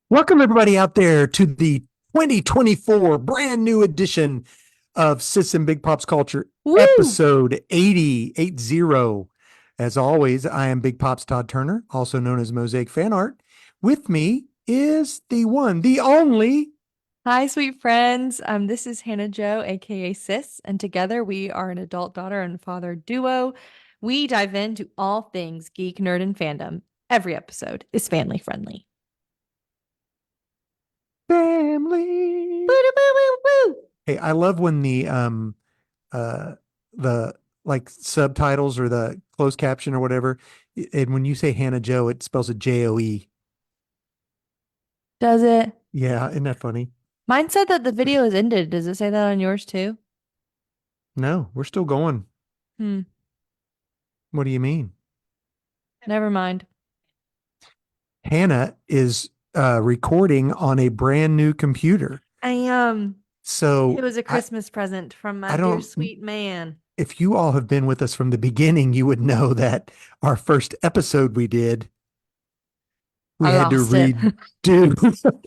Welcome, everybody out there, to the 2024 brand new edition of Sis and Big Pop's Culture, Woo! episode 80. As always, I am Big Pop's Todd Turner, also known as Mosaic Fan Art. With me is the one, the only. Hi, sweet friends. This is Hannah Joe, aka Sis, and together we are an adult daughter and father duo. We dive into all things geek, nerd, and fandom. Every episode is family friendly. Family. Woo! Hey, I love when uh the like subtitles or the closed caption or whatever, and when you say Hannah Joe, it spells it Joe. Does it? Yeah, isn't that funny? Mine said that the video is ended. Does it say that on yours too? No, we're still going. Hmm. What do you mean? Never mind. Hannah is recording on a brand new computer. I It So was a I Christmas present from my I dear don't sweet man. if you all have been with us from the beginning, you would know that our first episode we did, we I had to lost it. redo.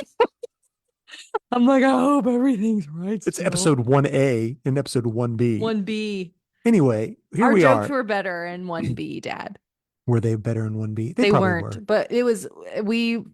I'm like, I hope everything's right It's still. episode 1A and episode 1B. 1B. Anyway, here Our we jokes are. were better in 1B, Dad. Were they better in 1B? They They probably were. weren't, but we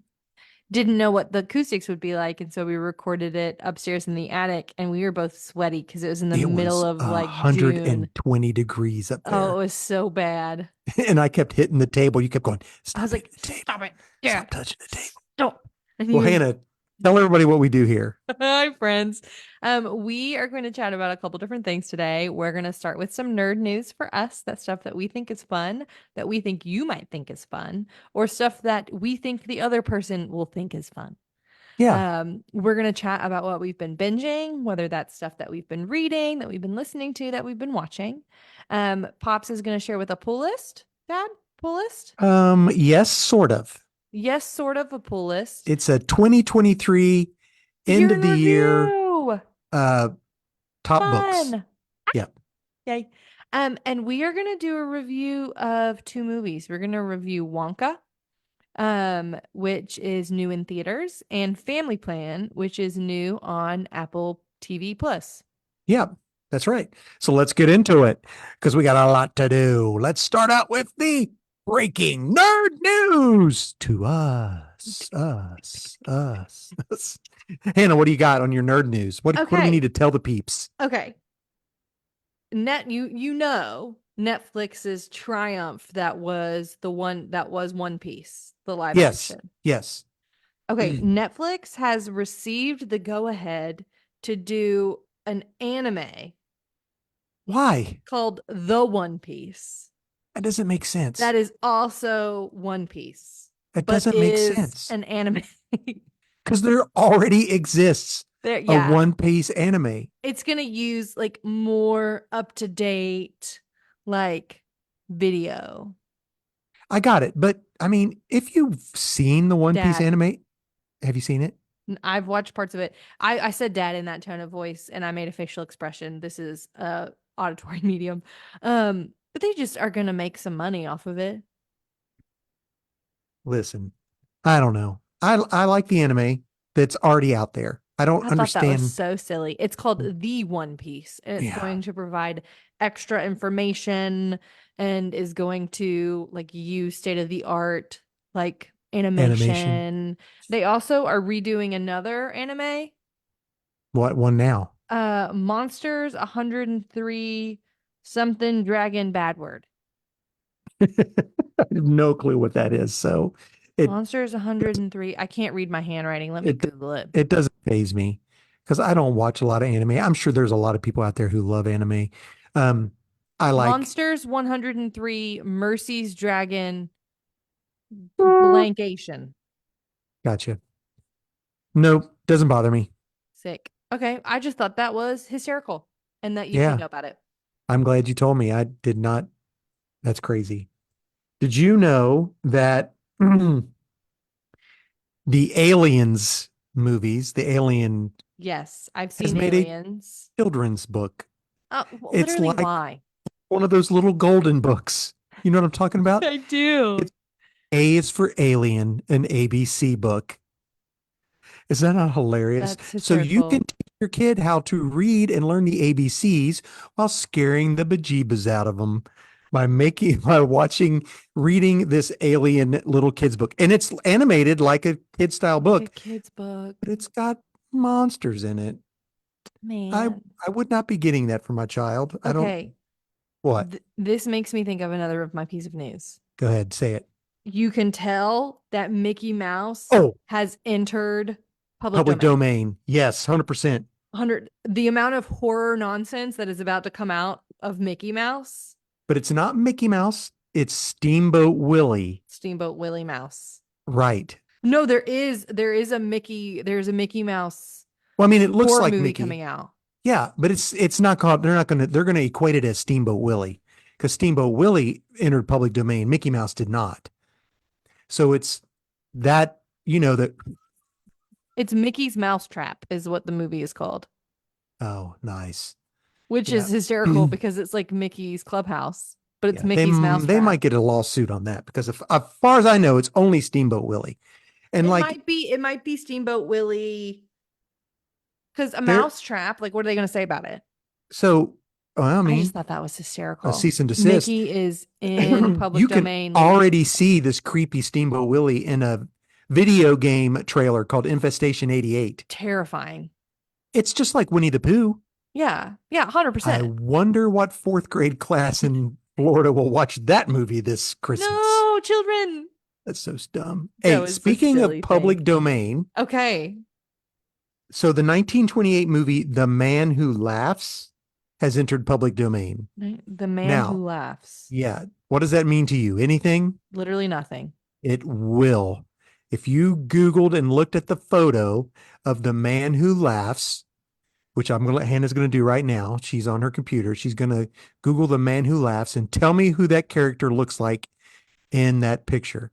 didn't know what the acoustics would be like. And so we recorded it upstairs in the attic and we were both sweaty because it was in the It middle was of like June. 120 degrees up Oh, there. it was so bad. And I kept hitting the table. You kept going, I was stop hitting like, the table. stop it. Stop Dad, touching the table. stop. And he Well, was Hannah, tell everybody what we do here. Hi, friends. We are going to chat about a couple different things today. We're going to start with some nerd news for us, that stuff that we think is fun, that we think you might think is fun, or stuff that we think the other person will think is fun. Yeah. We're going to chat about what we've been binging, whether that's stuff that we've been reading, that we've been listening to, that we've been watching. Pops is going to share with a pull list. Dad, pull list? Yes, sort of. Yes, sort of a pull list. It's a 2023 end Year of in the year review. uh top books. Fun. Yep. Yay. And we are gonna do a review of two movies. We're gonna review Wonka, which is new in theaters, and Family Plan, which is new on Apple TV Plus. Yep. That's right. So let's get into it because we got a lot to do. Let's start out with the breaking nerd news to us. Hannah, what do you got on your nerd news? What do we need Okay. to tell the peeps? Okay. You know Netflix's triumph that was the one that was One Piece, the live Yes. action. Yes. Okay, Netflix has received the go ahead to do an anime Why? called The One Piece. That doesn't make sense. That is also One Piece, That but doesn't make is sense an anime. because there already exists There, a yeah, One Piece anime. it's gonna use like more up to date, like video. I got it. But I mean, if you've seen the One Piece Dad, anime, have you seen it? I've watched parts of it. I said dad in that tone of voice, and I made a facial expression. This is a auditory medium. But they just are gonna make some money off of it. Listen, I don't know. I like the anime that's already out there. I don't I thought that was understand. so silly. It's called The One Piece, and it's Yeah, going to provide extra information and is going to like use state of the art like animation. animation. They also are redoing another anime, What one now? Monsters 103 something dragon bad word. I have no clue what that is. So it Monsters 103. I can't read my handwriting. Let me it Google it. it doesn't phase me because I don't watch a lot of anime. I'm sure there's a lot of people out there who love anime. Um, I like. Monsters 103 Mercy's Dragon blankation. Gotcha. Nope, doesn't bother me. Sick. Okay, I just thought that was hysterical and that you should Yeah, know about it. I'm glad you told me. I did not. That's crazy. Did you know that the Aliens movies, the Alien Yes, I've has seen made a Aliens. children's book? It's Literally, like why? one of those little golden books. You know what I'm talking about? I do. It's A is for Alien, an ABC book. Is that not hilarious? That's So you can hysterical. teach your kid how to read and learn the ABCs while scaring the bejeebas out of them by watching, reading this alien little kid's book. And it's animated like a kid style Like a book, kid's book. but it's got monsters in it. I Man. I would not be getting that for my child. I don't. Okay. What? This makes me think of another of my piece of news. Go ahead, say it. You can tell that Mickey Mouse Oh, has entered public public domain. domain. Yes, 100%. 100 the amount of horror nonsense that is about to come out of Mickey Mouse, But it's not Mickey Mouse. It's Steamboat Willie. Steamboat Willie Mouse. Right. No, there is there's a Mickey Mouse Well, I mean, it looks horror like movie Mickey. coming out. Yeah, but it's not called. They're gonna equate it as Steamboat Willie because Steamboat Willie entered public domain. Mickey Mouse did not. So it's that that. It's Mickey's Mousetrap is what the movie is called, Oh, nice. which Yeah. is hysterical because it's like Mickey's Clubhouse, but it's Yeah, they Mickey's they Mousetrap. might get a lawsuit on that because as far as I know, it's only Steamboat Willie, and like It might be Steamboat Willie because a they're mousetrap, like what are they going to say about it? so. Well, I I just mean, thought that was a hysterical. cease and desist. Mickey is in public You can domain, ladies. already see this creepy Steamboat Willie in a video game trailer called Infestation 88. Terrifying. It's just like Winnie the Pooh. Yeah. Yeah, I 100%. wonder what fourth grade class in Florida will watch that movie this Christmas. No, children. That's so dumb. That Hey, was the speaking of silly public thing. domain, Okay. so the 1928 movie The Man Who Laughs has entered public domain. The man Now, who laughs. yeah, what does that mean to you? Anything? Literally nothing. It will. If you Googled and looked at the photo of The Man Who Laughs, which Hannah's gonna do right now. She's on her computer. She's gonna Google The Man Who Laughs and tell me who that character looks like in that picture.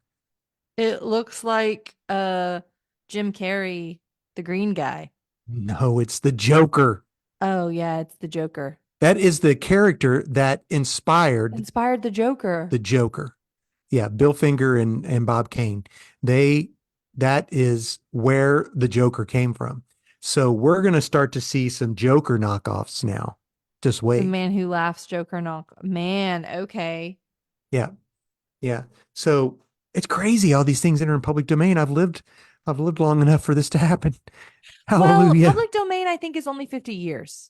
It looks like Jim Carrey, the green guy. No, it's the Joker. Oh yeah, it's the Joker. That is the character that inspired Inspired the Joker. the Joker. Yeah, Bill Finger and Bob Kane. They that is where the Joker came from. So we're gonna start to see some Joker knockoffs now. Just The wait. man who laughs, Joker knock. Man, okay. Yeah, yeah. So it's crazy all these things that are in public domain. I've lived long enough for this to happen. Well, Hallelujah. public domain, I think, is only 50 years.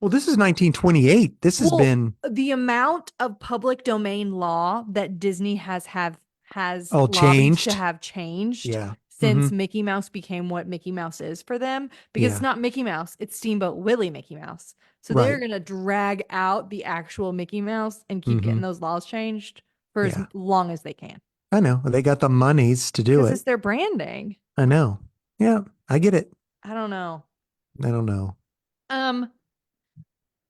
Well, this is 1928. This has Well, been the amount of public domain law that Disney has all lobbied to changed. have changed Yeah. since Hmm. Mickey Mouse became what Mickey Mouse is for them, because it's Yeah. not Mickey Mouse, it's Steamboat Willie Mickey Mouse. So they're Right. gonna drag out the actual Mickey Mouse and keep getting Hmm. those laws changed for as Yeah. long as they can. I know. They got the monies to do Because it. it's their branding. I know. Yeah. I get it. I don't know. I don't know. Um,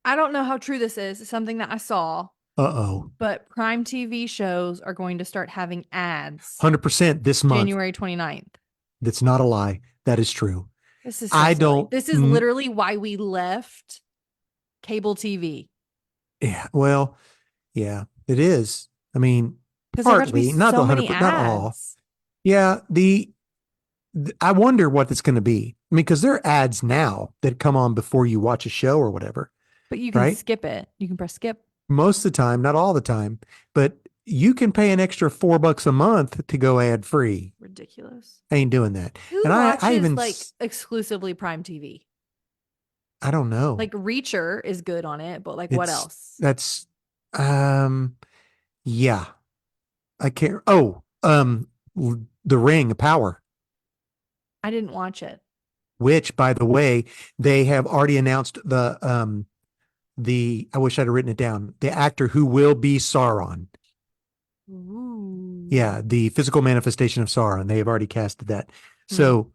I don't know how true this is. It's something that I saw, Uh-oh. but Prime TV shows are going to start having ads 100% this month. January 29th. That's not a lie. That is true. This is so I silly. don't. This is literally why we left cable TV. Yeah. Well, yeah, it is. I mean, Because there got to be partly, not the so many 100%, not all. ads. Yeah. I wonder what it's going to be. I mean, because there are ads now that come on before you watch a show or whatever, But you can right? skip it. You can press skip. Most of the time, not all the time, but you can pay an extra $4 a month to go ad free. Ridiculous. I ain't doing that. Who And watches I even, like exclusively Prime TV? I don't know. Like Reacher is good on it, but like what It's- else? That's, yeah, I can't. Oh, The Ring, Power, I didn't watch it. which, by the way, they have already announced I wish I'd have written it down. The actor who will be Sauron. Ooh. Yeah, the physical manifestation of Sauron. They have already casted that. Hmm. So,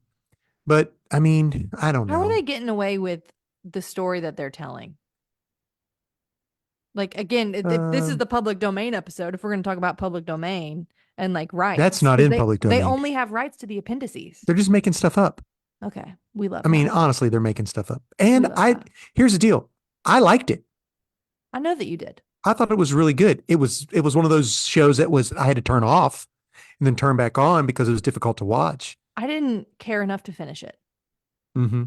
but I mean, I don't know. How are they getting away with the story that they're telling? Like again, this is the public domain episode. If we're going to talk about public domain and like rights, That's not 'cause in public They domain. only have rights to the appendices. They're just making stuff up. Okay, we love. I mean, that. honestly, they're making stuff up. And We love that. here's the deal. I liked it. I know that you did. I thought it was really good. It was one of those shows that I had to turn off and then turn back on because it was difficult to watch. I didn't care enough to finish it. Hmm.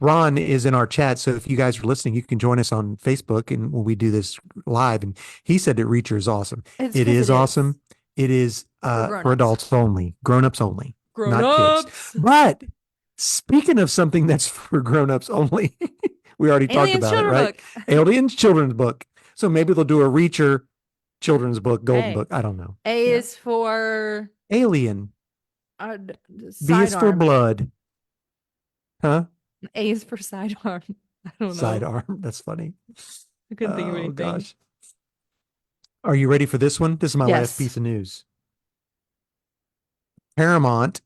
Ron is in our chat, so if you guys are listening, you can join us on Facebook and when we do this live. And he said that Reacher is awesome. It's It because it is is awesome. It is for for grown-ups. adults only, grown-ups only, not kids. Grown-ups. But speaking of something that's for grown-ups only, we already talked Aliens about it, Children right? Book. Aliens children's book. So maybe they'll do a Reacher children's book, golden Hey, book. I don't know. A Yeah. is for Alien. uh, B is for sidearm. blood. Huh? A is for sidearm. I don't know. Sidearm. That's funny. I couldn't think of Oh anything. gosh. Are you ready for this one? This is my last Yes. piece of news. Paramount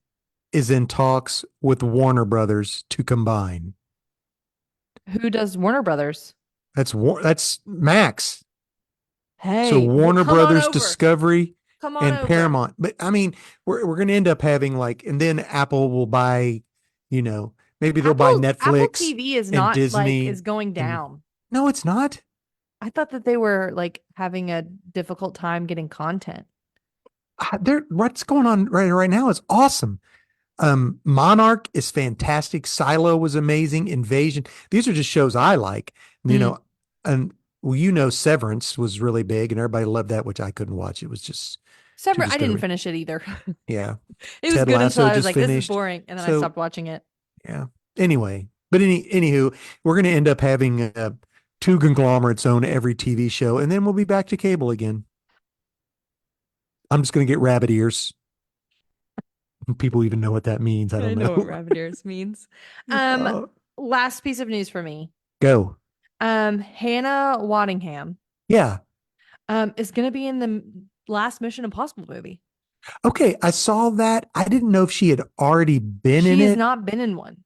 is in talks with Warner Brothers to combine. Who does Warner Brothers? That's Max. So Hey, well, Warner come on Brothers over. Discovery Come on and over. Paramount. But I mean, we're going to end up having like, and then Apple will buy, maybe they'll buy Apple Netflix TV is and not like Disney is going and down. no, it's not. I thought that they were like having a difficult time getting content. What's going on right now is awesome. Monarch is fantastic. Silo was amazing. Invasion. These are just shows I like. Mm. And well, Severance was really big, and everybody loved that, which I couldn't watch. It was just too Separate. I didn't disturbing. finish it either. Yeah. It was Ted good until Lasso I was just like, this is finished. boring. And then I So stopped watching it. yeah. Anyway, but anywho, we're going to end up having two conglomerates own every TV show, and then we'll be back to cable again. I'm just going to get rabbit ears. People even know what that means. I I don't know what know. rabbit ears means. Um, uh, last piece of news for me. go. Hannah Waddingham Yeah. is gonna be in the last Mission Impossible movie. Okay, I saw that. I didn't know if she had already been in She has it. not been in one.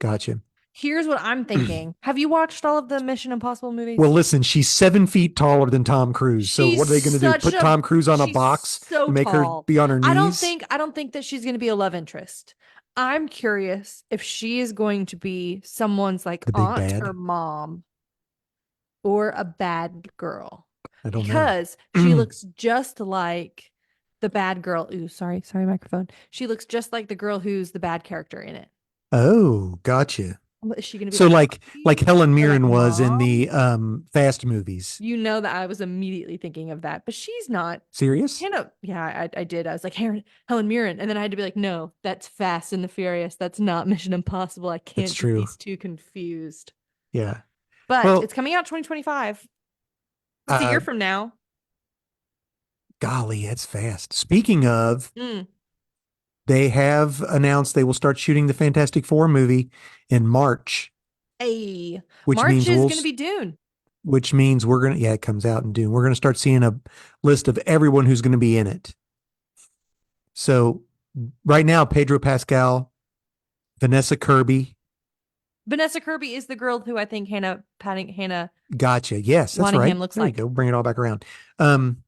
Gotcha. Here's what I'm thinking. Have you watched all of the Mission Impossible Well, movies? listen, she's 7 feet taller than Tom Cruise. So what are they going to do? Put Tom Cruise on a She's box so and make her tall. be on her knees? I don't think that she's gonna be a love interest. I'm curious if she is going to be someone's like The big aunt or bad? mom or a bad girl I don't know. because she looks just like the bad girl. Ooh, sorry, microphone. She looks just like the girl who's the bad character in it. Oh, gotcha. Is she going to be So like like auntie Helen or like Mirren was in mom? the Fast movies. You know that I was immediately thinking of that, but she's not. Serious? Hannah, yeah, I did. I was like, Helen Mirren. And then I had to be like, no, that's Fast and the Furious. That's not Mission Impossible. I That's can't get true. these two confused. Yeah. But Well, it's coming out 2025. It's a uh year from now. golly, that's fast. Speaking of, Mm. they have announced they will start shooting the Fantastic Four movie in March, Hey, which March means is going to be Dune. we're gonna it comes out in Dune. We're gonna start seeing a list of everyone who's gonna be in it. So right now, Pedro Pascal, Vanessa Kirby, Vanessa Kirby is the girl who I think Hannah gotcha. Yes, that's right. Waddingham looks There you like. go. Bring it all back around. Um,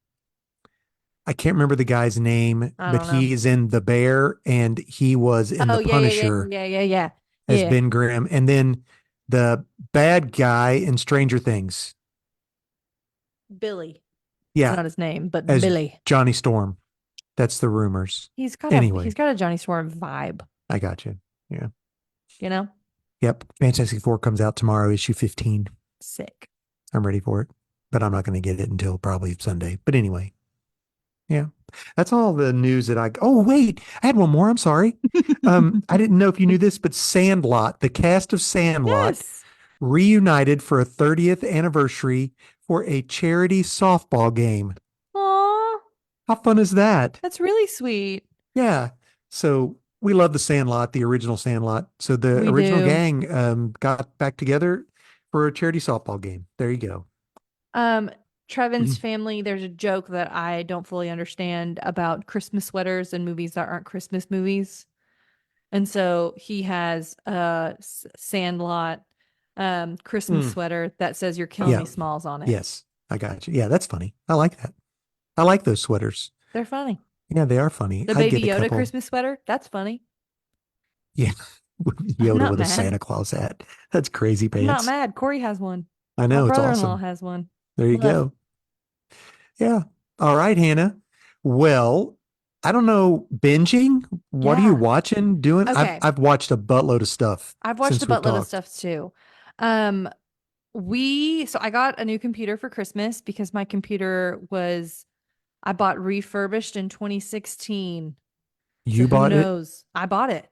I can't remember the guy's name, I but don't know. he is in The Bear and he was in Oh The yeah. Punisher Yeah. as Yeah. Ben Grimm. And then the bad guy in Stranger Things. Billy. It's Yeah, not his name, but as Billy. Johnny Storm. That's the rumors. He's Anyway, got a Johnny Storm vibe, I got you. Yeah. you know? Yep. Fantastic Four comes out tomorrow, issue 15. Sick. I'm ready for it, but I'm not going to get it until probably Sunday. But anyway, yeah, that's all the news that oh, wait, I had one more. I'm sorry. I didn't know if you knew this, but Sandlot, the cast of Sandlot Yes. reunited for a 30th anniversary for a charity softball game. Aw, How fun is that? that's really sweet. Yeah. So we love the Sandlot, the original Sandlot. So the We original do. gang got back together for a charity softball game. There you go. Um, Trevin's family, there's a joke that I don't fully understand about Christmas sweaters and movies that aren't Christmas movies. And so he has a Sandlot Christmas Mm. sweater that says "You're killing Yeah. me, Smalls" on it. Yes. I got you. Yeah, that's funny. I like that. I like those sweaters. They're funny. Yeah, they are funny. The I'd Baby get a Yoda couple. Christmas sweater, that's funny. Yeah. I'm Yoda not with a mad. Santa Claus hat. That's crazy I'm not pants. mad. Corey has one. I My know. It's brother-in-law awesome. has one. There you Ugh. go. Yeah. All right, Hannah. Well, I don't know, binging? What are you Yeah. watching, doing? I've Okay. I've watched a buttload of stuff I've watched a since we've buttload of talked. stuff too. Um, so I got a new computer for Christmas because my computer was I bought refurbished in 2016. So You who bought it? knows? I bought it.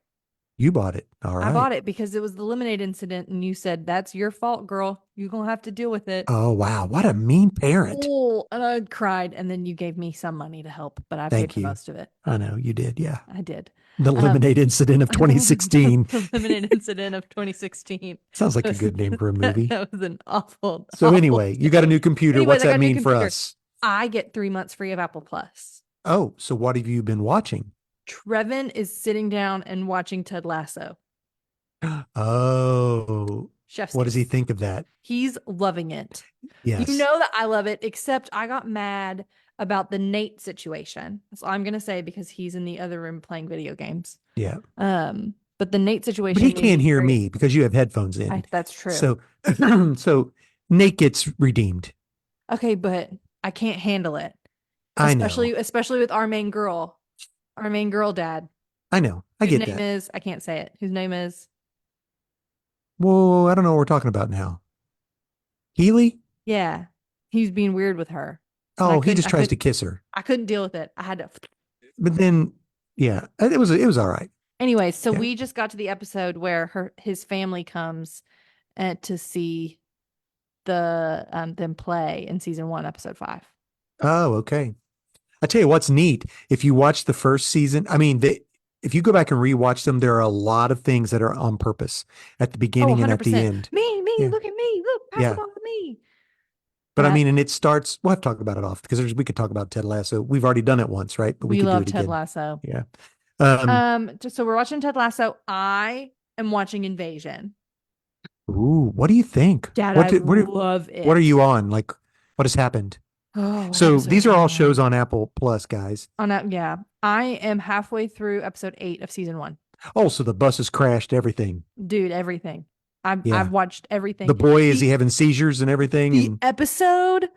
You bought it. All I right. bought it because it was the lemonade incident, and you said that's your fault, girl. You're gonna have to deal with it. Oh, wow. What a mean parent. Oh, and I cried, and then you gave me some money to help, but I paid Thank for you. most of it. I know you did. Yeah. I did. The Um, Lemonade Incident of the 2016. lemonade incident of 2016 Sounds like a was good name for a that, movie. that was an awful, So awful anyway, you got a day. new computer. Anyways, What's I got that a new mean for computer. us? I get 3 months free of Apple Plus. Oh, so what have you been watching? Trevin is sitting down and watching Ted Lasso. Oh, Chef's what does he kiss. think of that? He's loving it. You Yes. know that I love it, except I got mad about the Nate situation. That's all I'm gonna say because he's in the other room playing video games. Yeah. But the Nate But he situation made can't me hear very me because you have headphones in. that's true. So, so Nate gets redeemed. Okay, but I can't handle it. I know. Especially with our main girl. Our main girl dad. I know. I Whose get name that. is I can't say it. Whose name is Whoa, I don't know what we're talking about now. Healy? yeah. He's being weird with her. And Oh, he just I tries to couldn't kiss her. I couldn't deal with it. I had to But then, yeah, it was all right. anyway, so Yeah. we just got to the episode where his family comes to see the them play in season 1, episode 5. Oh, okay. I tell you what's neat. If you watch the first season, I mean, if you go back and rewatch them, there are a lot of things that are on purpose at the Oh, beginning and at the 100%. end. Me, Yeah. look at me. Look, pass the Yeah. ball to me. But I That mean, and it starts, we'll have to talk about it off because we could talk about Ted Lasso. We've already done it once, right? But we we could do love it Ted again. Lasso. Yeah. Um, So we're watching Ted Lasso. I am watching Invasion. ooh, what do you think? Dad, What I did, love what are it. you on? Like, what has happened? Oh, what So episode these am are I all shows on? on Apple Plus, guys. Yeah, I am halfway through episode 8 of season 1. Oh, so the bus has crashed, everything. Dude, everything. I've Yeah. watched everything. The boy, is he The having seizures and everything? the And episode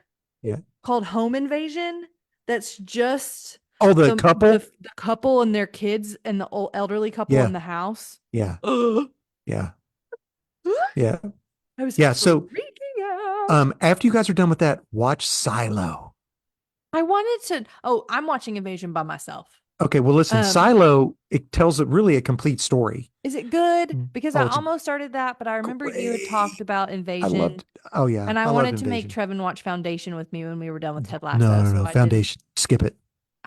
yeah. called Home Invasion that's just Oh, the the couple? the couple and their kids and the old elderly couple in Yeah. the house. Yeah. Ugh. Yeah. Yeah. I was Yeah. So freaking out. after you guys are done with that, watch Silo. I wanted to. Oh, I'm watching Invasion by myself. Okay, well listen, Um, Silo, it tells a really a complete story. is it good? Because I Oh, it's almost started that, but I remember you had talked great. about I Invasion, loved Oh yeah, and I I loved wanted to make Invasion. Trevin watch Foundation with me when we were done with Ted No, Lasso. no, So no. I didn't. Foundation. Skip it.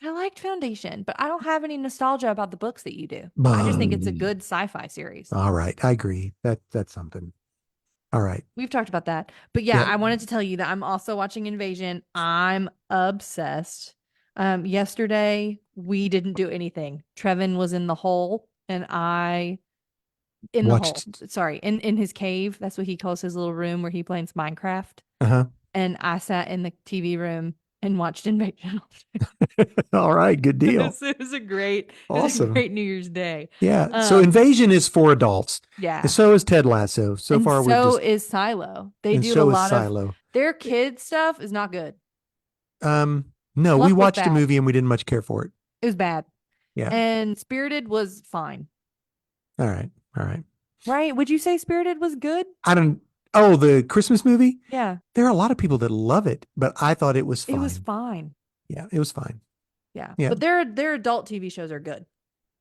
I liked Foundation, but I don't have any nostalgia about the books that you do. I just think it's a Bum. good sci-fi series. All right, I agree. That's something. All right. We've talked about that. But yeah, Yeah. I wanted to tell you that I'm also watching Invasion. I'm obsessed. Yesterday we didn't do anything. Trevin was in the hole and I in the hole. Watched. Sorry, in his cave. That's what he calls his little room where he plays Minecraft. Uh-huh. And I sat in the TV room and watched Invasion. All right, good deal. It was a Awesome. great New Year's Day. Yeah. So Invasion is for adults. And Yeah. so is Ted Lasso. So And far we've so just is Silo. They and do a so is lot of Silo. their kids stuff is not good. No, we Fluff was watched a bad. movie and we didn't much care for it. It was bad. Yeah. And Spirited was fine. All right. All right. Right? Would you say Spirited was good? I don't Oh, the Christmas movie? Yeah. There are a lot of people that love it, but I thought it was It was fine. fine. Yeah, it was fine. Yeah. Yeah. But their adult TV shows are good.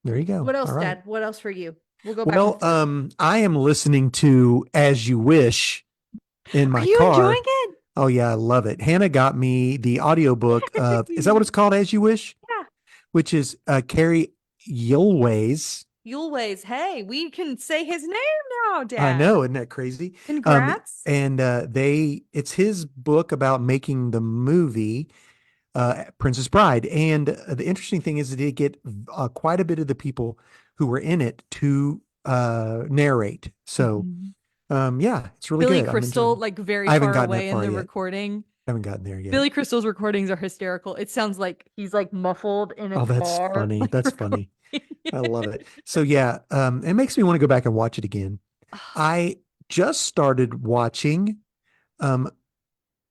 There you go. What else, All right. Dad? What else for you? We'll go back Well, and forth. I am listening to As You Wish in Are my you enjoying car. it? Oh yeah, I love it. Hannah got me the audiobook of, is that what it's called, As You Wish? Yeah. Which is Carrie Yulway's. Yuleways. Hey, we can say his name now, Dad. I know, isn't that crazy? Congrats. And it's his book about making the movie Princess Bride. And the interesting thing is that they get quite a bit of the people who were in it to narrate. So Mhm. yeah, it's really Billy good. I'm Crystal, enjoying it. like very I haven't far gotten that away in far the yet. recording. I haven't gotten there yet. Billy Crystal's recordings are hysterical. It sounds like he's like muffled in a Oh, that's car. funny. Like That's recording. funny. I love it. So yeah, it makes me want to go back and watch it again. I just started watching um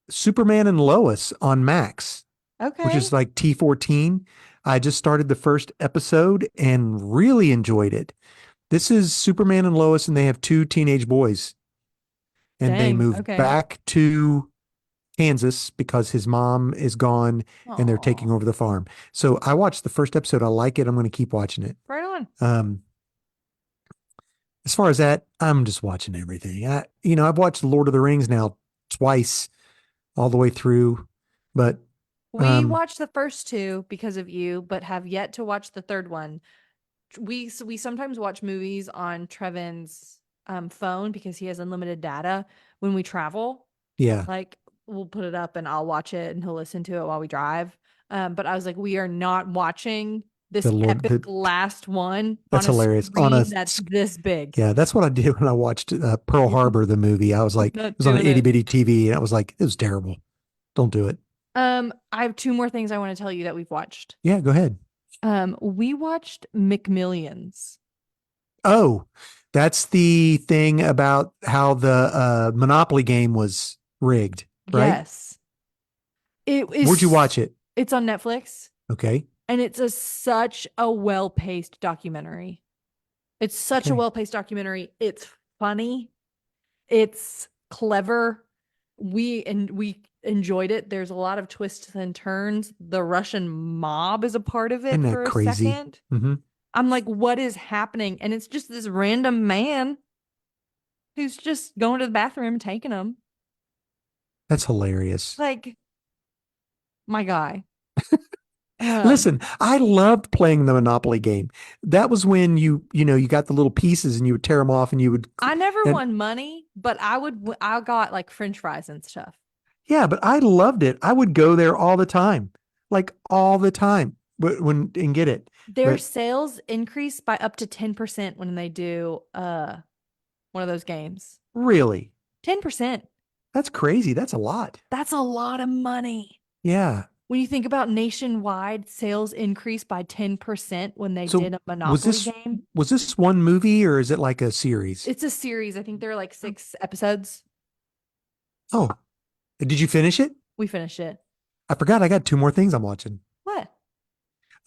Superman and Lois on Max, which Okay. is like T14. I just started the first episode and really enjoyed it. This is Superman and Lois, and they have two teenage boys, and they Dang. move Okay. back to Kansas because his mom is gone and they're taking Oh, over the farm. So I watched the first episode. I like it. I'm going to keep watching it. right on. Um, as far as that, I'm just watching everything. I've watched Lord of the Rings now twice all the way through, but We um, watched the first two because of you, but have yet to watch the third one. We sometimes watch movies on Trevin's phone because he has unlimited data when we travel. yeah, Like we'll put it up and I'll watch it and he'll listen to it while we drive. But I was like, we are not watching this the Lord, epic last one on that's a hilarious. screen that's this big. Yeah, that's what I did when I watched Pearl Yeah, Harbor, the movie. I was like, it not was on an doing itty it. bitty TV, and I was like, it was terrible. Don't do it. I have two more things I want to tell you that we've watched. Yeah, go ahead. We watched McMillions. Oh, that's the thing about how the Monopoly game was rigged, right? Yes. It Where'd you is watch it? it's on Netflix Okay. and it's such a well-paced documentary. It's such a Okay. well-paced documentary. It's funny. It's clever. We enjoyed it. There's a lot of twists and turns. The Russian mob is a part of Isn't it that for a crazy? second. Hmm. I'm like, what is happening? And it's just this random man who's just going to the bathroom and taking them. That's hilarious. Like, my guy. Um, Listen, I loved playing the Monopoly game. That was when you got the little pieces and you would tear them off and you would, I never and won money, but I got like French fries and stuff. yeah, but I loved it. I would go there all the time, like all the time, and get it. Their But sales increase by up to 10% when they do one of those games. really, 10%. that's crazy. That's a lot. That's a lot of money. Yeah. When you think about nationwide sales increase by 10% when they So did a was Monopoly this game. was this one movie or is it like a series? It's a series. I think there are like 6 episodes. Oh, did you finish it? We finished it. I forgot. I got two more things I'm watching. What?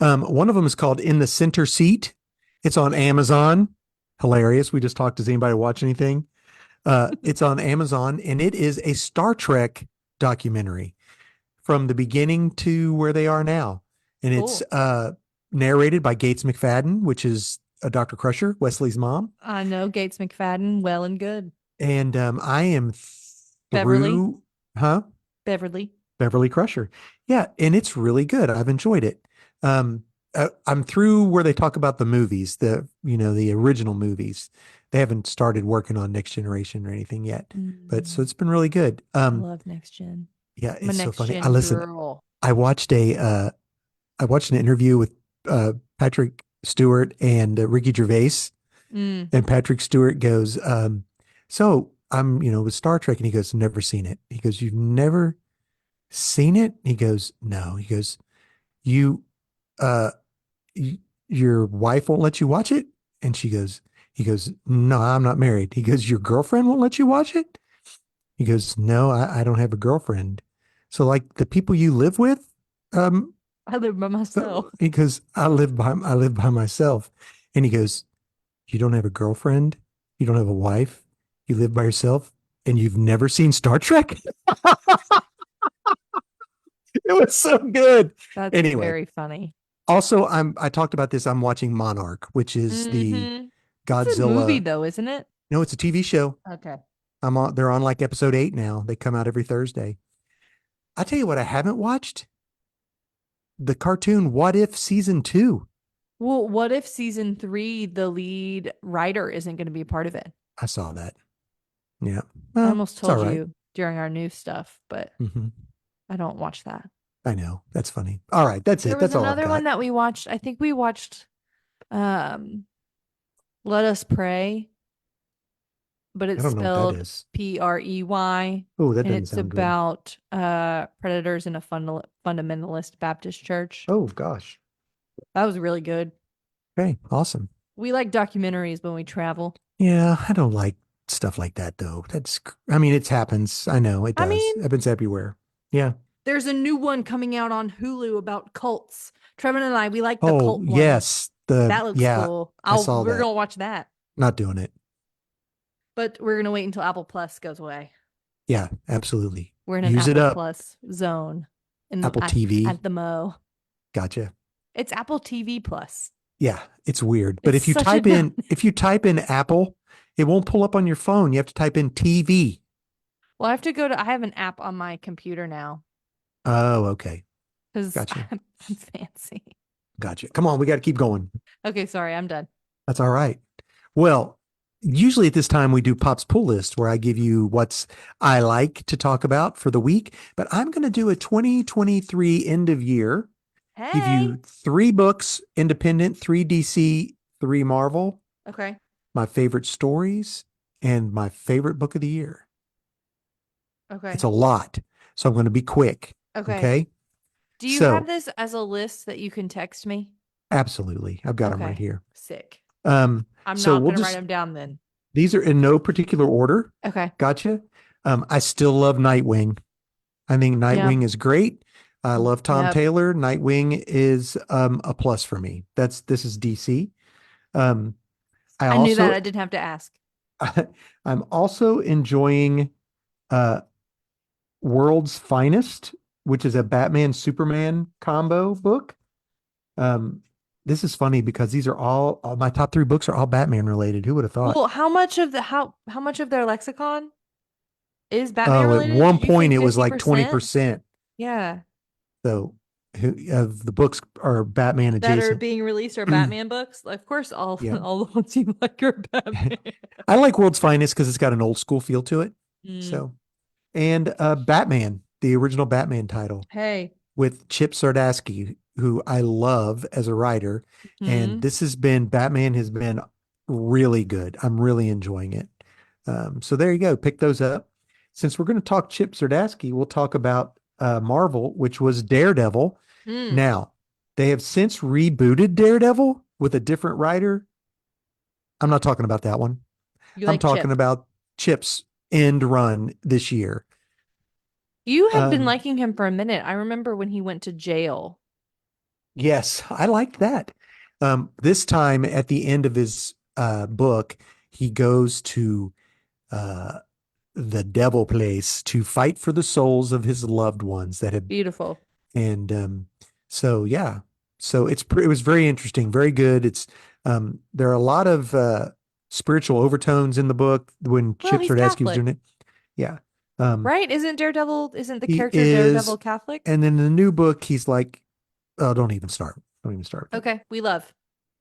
One of them is called In the Center Seat. It's on Amazon. Hilarious. We just talked. Does anybody watch anything? It's on Amazon and it is a Star Trek documentary from the beginning to where they are now. And it's Cool. narrated by Gates McFadden, which is Dr. Crusher, Wesley's mom. I know Gates McFadden well and good. And I am Beverly. through, huh? Beverly. Beverly Crusher. Yeah, and it's really good. I've enjoyed it. I'm through where they talk about the movies, the original movies. They haven't started working on Next Generation or anything yet, but so Mm, it's been really good. I love Next Gen. Yeah, I'm a it's so Next funny. I Gen listen. girl. I watched I watched an interview with Patrick Stewart and Ricky Gervais, Mm. and Patrick Stewart goes, "So I'm, with Star Trek," and he goes, "Never seen it." He goes, "You've never seen it?" He goes, "No." He goes, "You, uh, y your wife won't let you watch it?" And he goes, "No, I'm not married." He goes, "Your girlfriend won't let you watch it?" He goes, "No, I don't have a girlfriend." So like the people you live with, um, I live by myself. he goes, I live by myself. And he goes, "You don't have a girlfriend? You don't have a wife? You live by yourself and you've never seen Star Trek?" It was so good. That's Anyway, very funny. also I talked about this. I'm watching Monarch, which is the Mm-hmm. It's a movie Godzilla. though, isn't it? No, it's a TV show. Okay. They're on like episode 8 now. They come out every Thursday. I tell you what I haven't watched, the cartoon What If season 2. Well, what if season 3, the lead writer isn't going to be a part of it? I saw that. Yeah. I Well, almost it's all told right. you during our new stuff, but Hmm. I don't watch that. I know. That's funny. All right. That's There it. was That's all I've another one got. that we watched. I think we watched um Let Us Pray, but I it's don't know what that spelled is. Prey, Oh, that and doesn't it's sound good. about predators in a fundamentalist Baptist church. Oh, gosh. That was really good. Okay. Awesome. We like documentaries when we travel. Yeah. I don't like stuff like that, though. I mean, it happens. I know it I does. mean, It happens everywhere. Yeah. There's a new one coming out on Hulu about cults. Trevor and I, we like the Oh, cult ones. yes. That looks Yeah, cool. I I'll saw we're that. gonna watch that. Not doing it. But we're gonna wait until Apple Plus goes away. Yeah, absolutely. We're in an Use it Apple up. Plus zone in the Apple TV. at the Mo. Gotcha. It's Apple TV Plus. Yeah, it's weird. But It's such a no. if you type in Apple, it won't pull up on your phone. You have to type in TV. Well, I have to go to I have an app on my computer now Oh, okay. because Gotcha. I'm fancy. Gotcha. Come on, we got to keep going. Okay, sorry, I'm done. That's all right. Well, usually at this time we do Pop's pull list where I give you what's I like to talk about for the week, but I'm going to do a 2023 end of year, give Hey. you three books, independent, three DC, three Marvel, Okay. my favorite stories, and my favorite book of the year. It's Okay. a lot, so I'm going to be quick. Okay. Okay. Do you have So, this as a list that you can text me? absolutely. I've got them right Okay. here. Sick. Um, I'm so not we'll gonna write just, them down then. these are in no particular order. Okay. Gotcha. I still love Nightwing. I think Yep. Nightwing is great. I love Tom Yep. Taylor. Nightwing is a plus for me. This is DC. Um, I I knew that. also I didn't have to ask. I'm also enjoying uh World's Finest, which is a Batman Superman combo book. Um, this is funny because these are all my top three books are all Batman related. Who would have thought? Well, how much of their lexicon is Batman Oh, at related? one Did you say point it was like 50%? 20%. Yeah. So of the books are Batman That are adjacent. being released are Batman books. Of course, all Yeah. all the ones you like are Batman. I like World's Finest because it's got an old school feel to it. Mm. So, and Batman, the original Batman title Hey. with Chip Zdarsky, who I love as a writer. And Hmm. this has been, Batman has been really good. I'm really enjoying it. So there you go. Pick those up. Since we're going to talk Chip Zdarsky, we'll talk about Marvel, which was Daredevil. Mm. Now, they have since rebooted Daredevil with a different writer. I'm not talking about that one. You I'm like talking Chip. about Chip's end run this year. You have been Um, liking him for a minute. I remember when he went to jail. yes, I liked that. This time at the end of his book, he goes to uh, the devil place to fight for the souls of his loved ones that have, Beautiful. and so yeah, so it was very interesting, very good. There are a lot of spiritual overtones in the book when Well, Chip he's Zdarsky was doing Catholic, it. Yeah. Um, right? Isn't the he character is, Daredevil Catholic? and then in the new book, he's like, oh, don't even start. Don't even start with it. Okay, we love.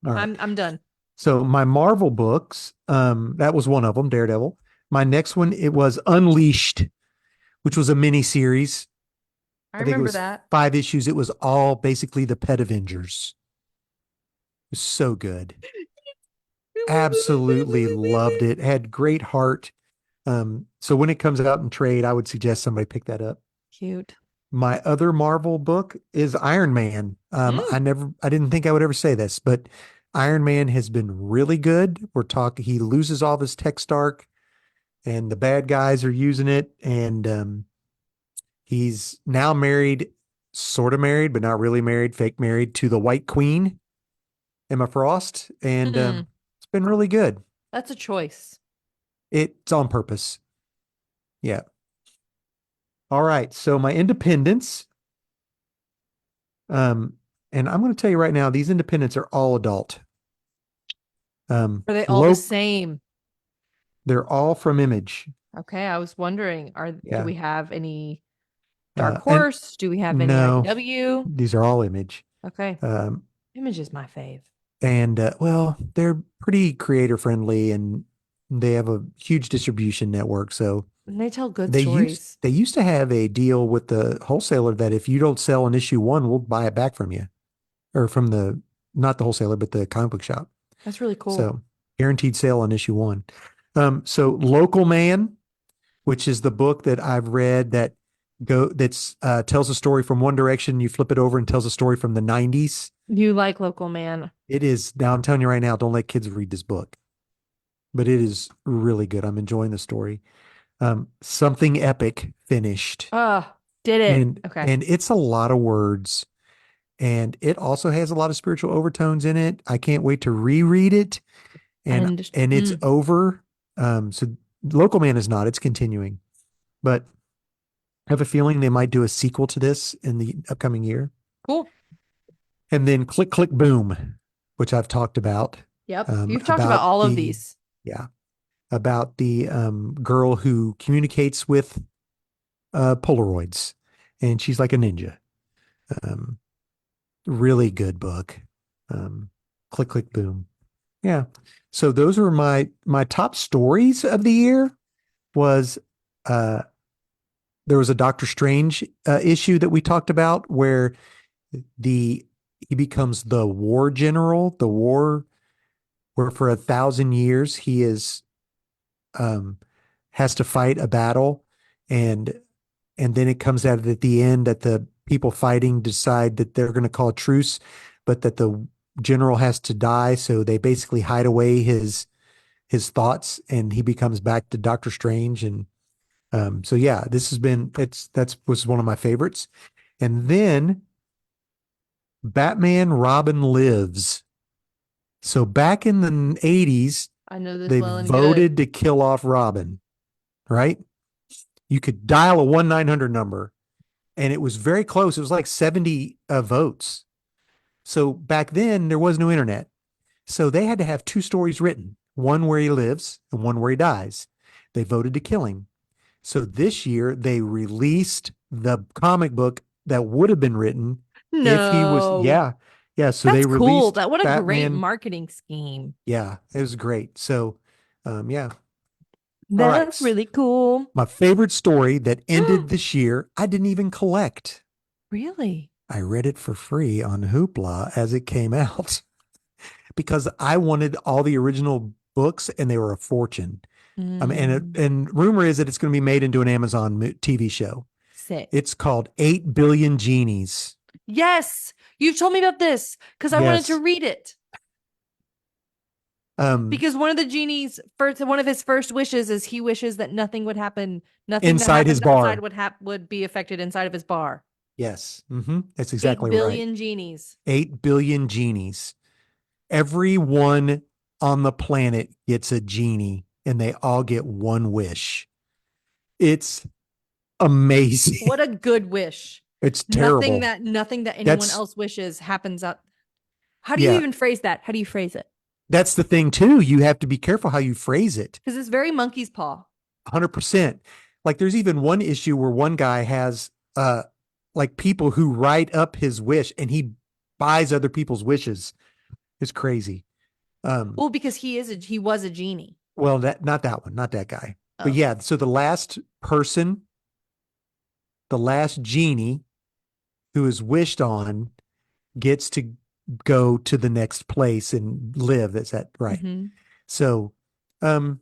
All right. I'm done. So my Marvel books, that was one of them, Daredevil. My next one, it was Unleashed, which was a mini series. I I think it remember was that. 5 issues. It was all basically the Pet Avengers. It was so good. Absolutely loved it. Had great heart. So when it comes out in trade, I would suggest somebody pick that up. Cute. My other Marvel book is Iron Man. Mm. I didn't think I would ever say this, but Iron Man has been really good. He loses all of his tech Stark, and the bad guys are using it, and he's now married, sort of married, but not really married, fake married to the White Queen, Emma Frost, and Hmm. it's been really good. That's a choice. It's on purpose. Yeah. All right. So my independents, um, and I'm going to tell you right now, these independents are all adult. Are they all the Low, same? they're all from Image. Okay, I was wondering, do Yeah. we have any Dark And Horse? Do we have any no, IDW? these are all Image. Okay. Um, Image is my fave. and well, they're pretty creator friendly and they have a huge distribution network. So And they tell good stories. they used to have a deal with the wholesaler that if you don't sell an issue one, we'll buy it back from you or from the not the wholesaler, but the comic book shop. That's really cool. So guaranteed sale on issue one. So Local Man, which is the book that I've read that's tells a story from one direction, you flip it over and tells a story from the 90s. You like Local Man. It is now I'm telling you right now, don't let kids read this book. But it is really good. I'm enjoying the story. Something Epic finished. Ah, Did it? and Okay. and it's a lot of words, and it also has a lot of spiritual overtones in it. I can't wait to reread it, and And and it's over. So Local Man is not, it's continuing, but I have a feeling they might do a sequel to this in the upcoming year. cool. And then Click Click Boom, which I've talked about, Yep. You've talked about about all of the these. yeah, about the girl who communicates with Polaroids, and she's like a ninja. Um, Really good book. Um, Click Click Boom. Yeah. So those are my top stories of the year. Was uh, There was a Doctor Strange issue that we talked about where the he becomes the war general, the war where for 1,000 years he is um, has to fight a battle, and then it comes out at the end that the people fighting decide that they're going to call a truce, but that the general has to die, so they basically hide away his thoughts, and he becomes back to Doctor Strange. And so yeah, this has been it's that's was one of my favorites. And then Batman Robin Lives. So back in the 80s, I know this they well and good. voted to kill off Robin, right? You could dial a 1-900 number, and it was very close. It was like 70 votes. So back then, there was no internet. So they had to have two stories written, one where he lives and one where he dies. They voted to kill him. So this year, they released the comic book that would have been written if he was, No. yeah. Yeah. So they That's cool. released That what a great Batman. marketing scheme. Yeah, it was great. So, yeah. All right. That's really cool. My favorite story that ended this year, I didn't even collect. Really? I read it for free on Hoopla as it came out because I wanted all the original books and they were a fortune. Mm, And rumor is that it's going to be made into an Amazon TV show. sick. It's called 8 Billion Genies. Yes, you've told me about this because I wanted to Yes. read it. Um, Because one of the genie's first, one of his first wishes is he wishes that nothing would happen, nothing that Inside his happens outside bar. would be affected inside of his bar. Yes. That's Eight exactly right. billion genies. 8 billion genies. Everyone on the planet gets a genie and they all get one wish. It's amazing. What a good wish. It's Nothing terrible. that nothing that anyone That's else wishes happens out. How do you yeah, even phrase that? How do you phrase it? that's the thing too. You have to be careful how you phrase it. Because it's very monkey's paw. 100%. Like there's even one issue where one guy has like people who write up his wish and he buys other people's wishes. It's crazy. Um Well, because he was a genie. well, that not that one, not that guy. But Oh. yeah, so the last person, the last genie who is wished on gets to go to the next place and live. Is that right? Mm-hmm. So, um,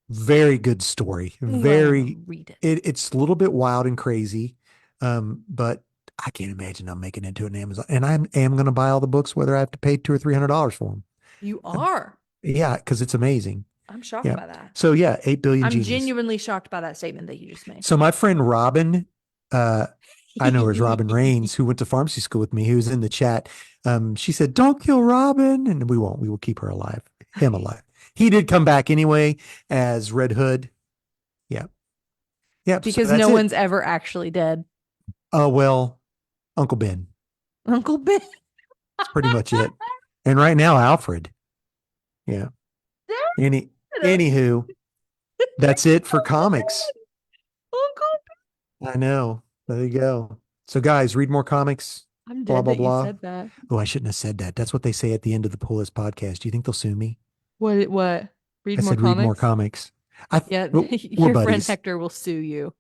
very good story. Ooh, I want to Very, read it. it's a little bit wild and crazy, but I can't imagine I'm making it into an Amazon. And I am going to buy all the books, whether I have to pay $200 or $300 for them. You are. Yeah, because it's amazing. I'm shocked Yeah. by that. So yeah, 8 billion I'm genies. genuinely shocked by that statement that you just made. So my friend Robin, uh, I know her as Robin Rains, who went to pharmacy school with me, who's in the chat. She said, "Don't kill Robin," and we won't. We will keep her alive, him alive. He did come back anyway as Red Hood. Yeah, yeah. So Because that's no it. one's ever actually dead. Oh well, Uncle Ben. Uncle Ben. That's pretty much it. And right now, Alfred. Yeah. Any Anywho, that's it for comics. Uncle I know. There you go. So guys, read more comics. Ben. I'm Blah dead blah that you blah. said that. Oh, I shouldn't have said that. That's what they say at the end of the Pull List podcast. Do you think they'll sue me? What? I Read more said read more comics? comics. I Yeah, we're your friend buddies. Hector will sue you.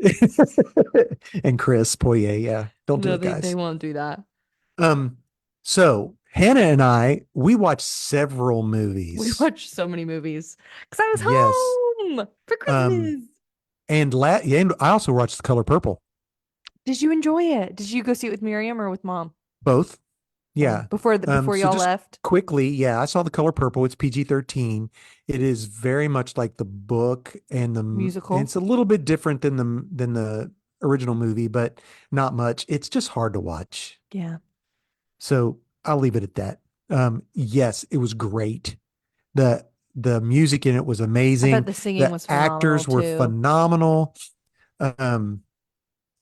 And Chris Poirier, yeah. Don't do No, it, they guys. won't do that. Um, so Hannah and I, we watched several We movies. watched so many movies because I was Yes. home for Um, Christmas. and I also watched The Color Purple. Did you enjoy it? Did you go see it with Miriam or with mom? Both. Oh, Yeah. before So y'all just left. quickly, yeah, I saw The Color Purple. It's PG-13. It is very much like the book and Musical. it's a little bit different than the original movie, but not much. It's just hard to watch. Yeah. So I'll leave it at that. Yes, it was great. The music in it was I bet amazing. the singing The was phenomenal actors were too. phenomenal. Um,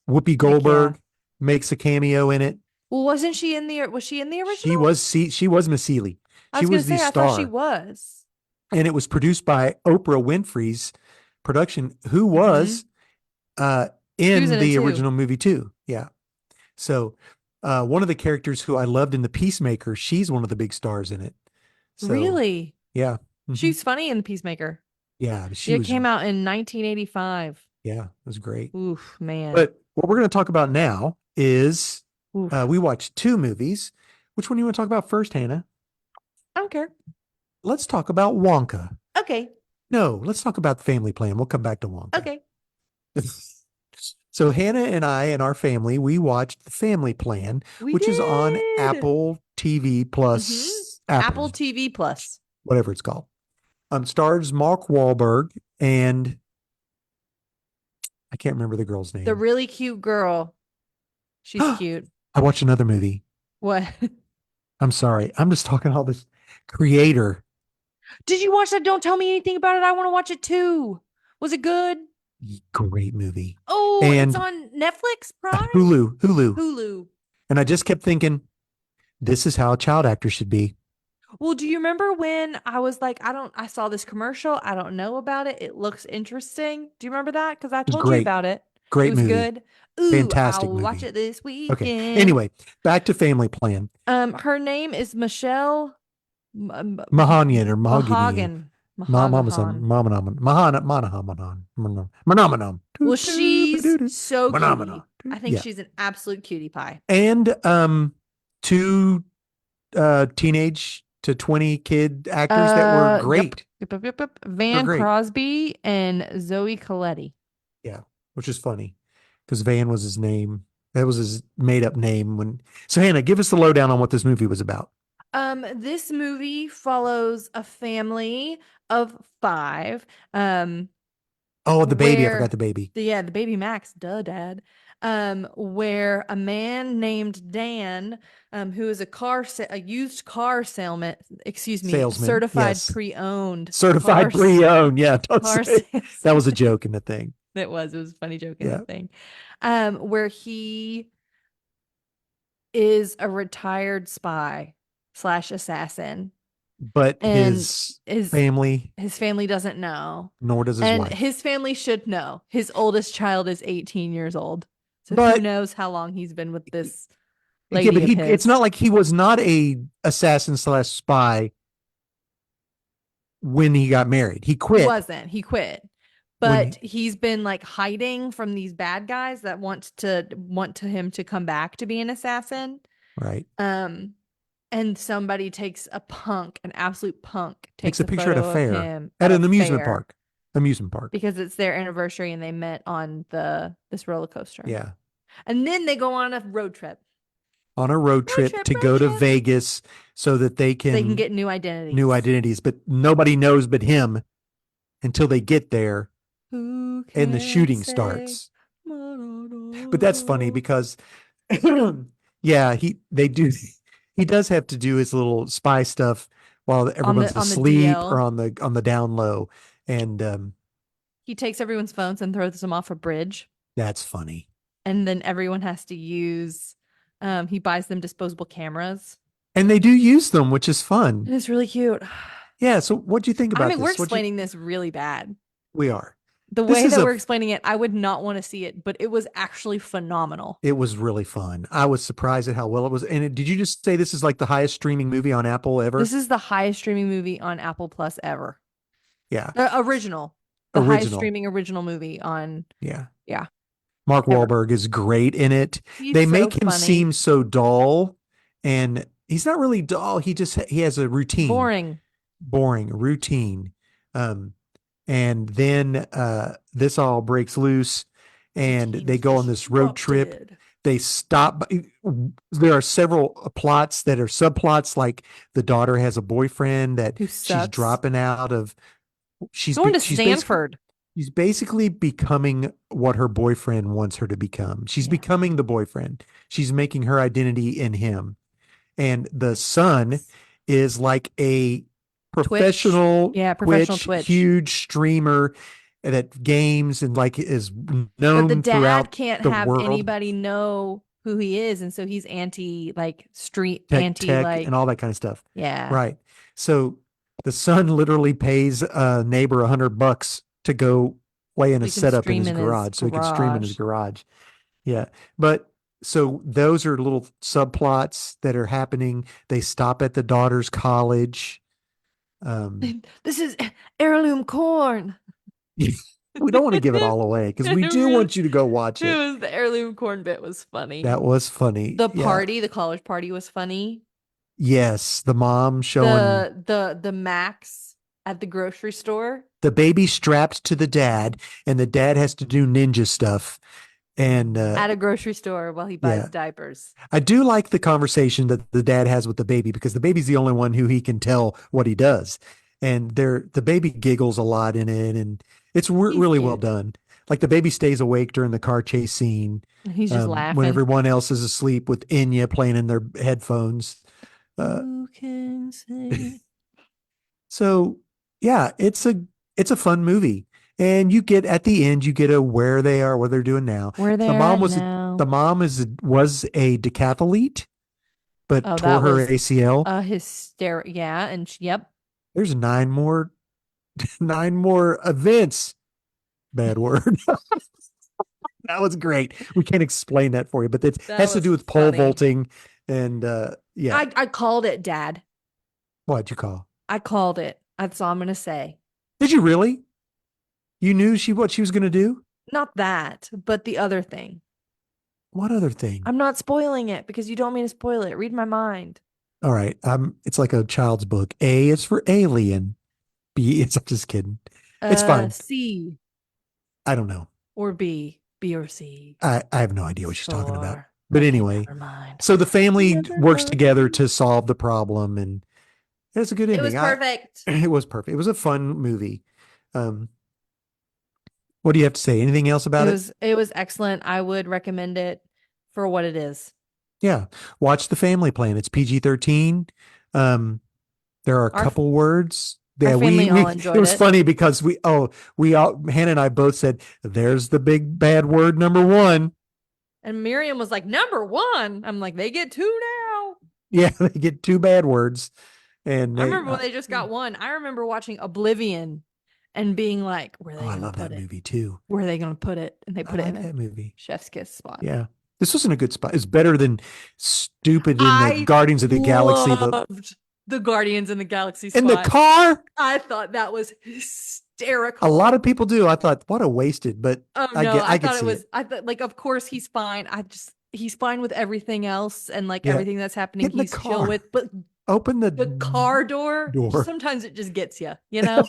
Whoopi Heck yeah. Goldberg makes a cameo in it. Well, wasn't she in the was she in the original? She was Miss Seeley. I She was gonna was the say I thought she star, was. and it was produced by Oprah Winfrey's production, who Mm-hmm. was uh She was in in it the too. original movie too. Yeah. So one of the characters who I loved in The Peacemaker, she's one of the big stars in it. So Really? yeah. Hmm. She's funny in The Peacemaker. Yeah, she Yeah, it was, came out in 1985. yeah, it was great. Oof, man. But what we're going to talk about now is Oof. we watched two movies. Which one do you want to talk about first, Hannah? I don't care. Let's talk about Wonka. Okay. No, let's talk about the family plan. We'll come back to Wonka. Okay. So Hannah and I and our family, we watched The Family Plan, We which is on did. Apple TV Mm-hmm. plus Apple Apple, TV Plus. whatever it's called. Stars Mark Wahlberg and I can't remember the girl's The name. really cute girl. She's I cute. watched another movie. What? I'm sorry. I'm just talking all this creator. Did you watch that? Don't tell me anything about it. I want to watch it too. Was it good? Great movie. Oh, it's And on Netflix Prime? Hulu. Hulu. And I just kept thinking, this is how a child actor should be. Well, do you remember when I was like, I saw this commercial. I don't know about it. It looks interesting. Do you remember that? Because I It was told you great. about it. It Great was movie. good. Ooh, Fantastic I'll watch movie. it this Okay. weekend. Anyway, back to Family Plan. Her name is Michelle Mahanian or Mahogany. Mahagan. Mama Mahagahan. Manamanam. Well, she's so Manamana. cutie. I think Yeah. she's an absolute cutie pie. And two teenage to 20 kid actors that were Yep. great. Yep. They're Van great. Crosby and Zoe Coletti. Yeah, which is funny because Van was his name. That was his made up name when. So Hannah, give us the lowdown on what this movie was about. This movie follows a family of five. Oh, the baby. I forgot Where the baby. the baby Max, duh, dad. Where a man named Dan, who is a used car salesman, excuse me, Salesman. certified Yes. pre-owned car Certified pre-owned. Yeah. Don't car say that was a salesman. joke in the thing. It was a funny joke in the Yeah. thing. Where he is a retired spy slash assassin, But and his family, his family doesn't know. nor does his And wife. his family should know. His oldest child is 18 years old. So who But knows how long he's been with this yeah, but lady of it's his. not like he was not a assassin slash spy when he got married. He He quit wasn't. He quit. when But he's been like hiding from these bad guys that want him to come back to be an assassin. right. And somebody an absolute punk, Takes takes a a picture at a photo of fair him at at a an amusement fair park. Amusement park. because it's their anniversary and they met on this roller coaster. Yeah. And then they go on a road trip. On a road trip to go to Vegas so that they can get new identities, but nobody knows but him until they get there Who and the can shooting say starts. ma-da-da? But that's funny because yeah, he does have to do his little spy stuff while everyone's on the asleep or DL. on the down low. And He takes everyone's phones and throws them off a bridge. that's funny. And then everyone has to use he buys them disposable cameras. And they do use them, which is fun. It's really cute. Yeah. So what do you think about this? We're explaining this really bad. We are. The This way is that we're explaining it, I would not want to see it, but it was actually phenomenal. It was really fun. I was surprised at how well it was. And did you just say this is like the highest streaming movie on Apple ever? This is the highest streaming movie on Apple Plus ever. Yeah. Original. The highest streaming original movie on. Yeah. Yeah. Mark Wahlberg is great in it. They make him seem so dull, and he's not really dull. He has a routine. Boring routine. And then this all breaks loose and they go on this road trip. They stop. There are several plots that are subplots, like the daughter has a boyfriend that she's dropping out of. She's going to Stanford. She's basically becoming what her boyfriend wants her to become. She's Yeah. becoming the boyfriend. She's making her identity in him. And the son is like a Twitch. professional Yeah, professional Twitch, Twitch. huge streamer that games and like is But the known dad throughout can't the have world, anybody know who he is, and so he's anti like street anti tech and like all that kind of stuff. yeah. Right. So the son literally pays a neighbor $100 to go play in So a he can setup in stream his in his garage so he could stream in his garage. garage. Yeah. But so those are little subplots that are happening. They stop at the daughter's college. Um, This is heirloom corn. we don't want to give it all away because It we do really, want you to go watch it it. was the heirloom corn bit was funny. That was funny. The Yeah. party, the college party was funny. Yes. The mom showing The Max at the grocery store the baby strapped to the dad, and the dad has to do ninja stuff. And at a grocery store while he buys yeah, diapers. I do like the conversation that the dad has with the baby because the baby's the only one who he can tell what he does. And the baby giggles a lot in it, and it's He's really well cute. done. Like the baby stays awake during the car chase scene He's just when laughing. everyone else is asleep with Enya playing in their headphones. Uh, Who can say? so yeah, it's a fun movie, and you get at the end you get a where they are, what they're doing now. Where The they're mom at was now. the mom is was a decathlete but Oh, tore that her was ACL. a hysteric. Yeah, and yep. There's nine more events. Bad word. That was great. We can't explain that for you, but it That has to do was with pole funny. vaulting and yeah. I called it, Dad. What'd you call? I called it. That's all I'm gonna say. Did you really? You knew what she was going to do? Not that, but the other thing. What other thing? I'm not spoiling it because you don't want me to spoil it. Read my mind. All right. It's like a child's book. A is for alien. B is I'm just kidding. It's fine. C I don't know. or B, B or C. I have no idea what she's talking about. Sure. But Okay, anyway, never mind. so the family Never works together mind. to solve the problem, and it's a good It was ending. perfect. It was perfect. It was a fun movie. Um, what do you have to say? Anything else about it? It was excellent. I would recommend it for what it is. Yeah, watch The Family Plan. It's PG-13. Um, there are a Our couple words. our Yeah, family we all it enjoyed was it. funny because we all Hannah and I both said there's the big bad word number one. And Miriam was like, number one. I'm like, they get two now. Yeah, they get two bad words, and I they remember when they just got one. I remember watching Oblivion and being like, where are oh, they I going to love that put it? movie too. Where are they going to put it? And they I put it in like a that movie. chef's kiss spot. Yeah. This wasn't a good spot. It's better than stupid in the I Guardians of the Galaxy. loved the Guardians in the Galaxy In the spot. car, I thought that was a hysterical. lot of people do. I thought, what a wasted, but Oh no, I I could thought it see was it. I thought like of course he's fine. He's fine with everything else and like Yeah. everything that's happening Get in the he's chill car. with, but Open the the car door, door. sometimes it just gets you, you know?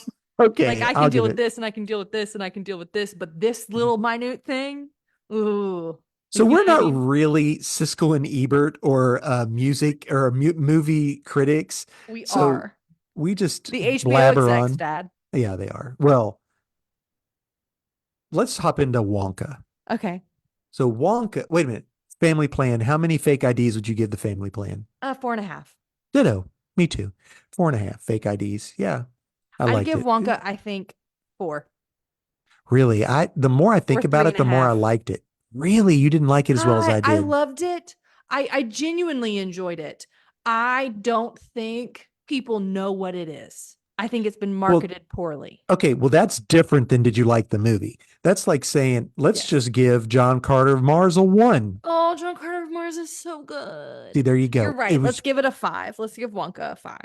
Like Okay, I can I'll deal give with it. this and I can deal with this and I can deal with this, but this little minute thing, ooh, So you know we're what I not mean? really Siskel and Ebert or music or movie critics. We So are. we just The HBO blabber execs, on. Dad. Yeah, they are. Well, let's hop into Wonka. Okay. So Wonka, wait a minute. Family plan. How many fake IDs would you give the family plan? 4.5. Ditto. Me too. 4.5 fake IDs. Yeah, I I'd liked give it. Wonka, I think, 4 Really, the more I or think about three it, and a the more I half. liked it. Really, you didn't like it as well as I I did. loved it. I genuinely enjoyed it. I don't think people know what it is. I think it's been Well, marketed poorly. okay, well that's different than did you like the movie? That's like saying let's Yes. just give John Carter of Mars a 1. Oh, John Carter of Mars is so See, good. there you You're go. It right. Let's was give it a 5. Let's give Wonka a 5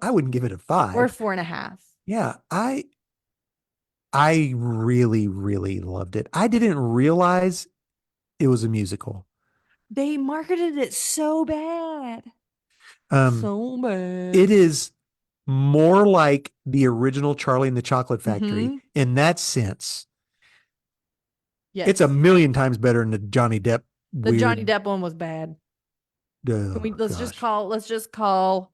I wouldn't give it a or 5. 4.5. Yeah, I really really loved it. I didn't realize it was a musical. They marketed it so bad. Um So it bad. is more like the original Charlie and the Chocolate Factory Mm-hmm. in that sense. It's a Yes. million times better than the Johnny Depp The Johnny weird. Depp one was bad. Can we Oh gosh, let's just call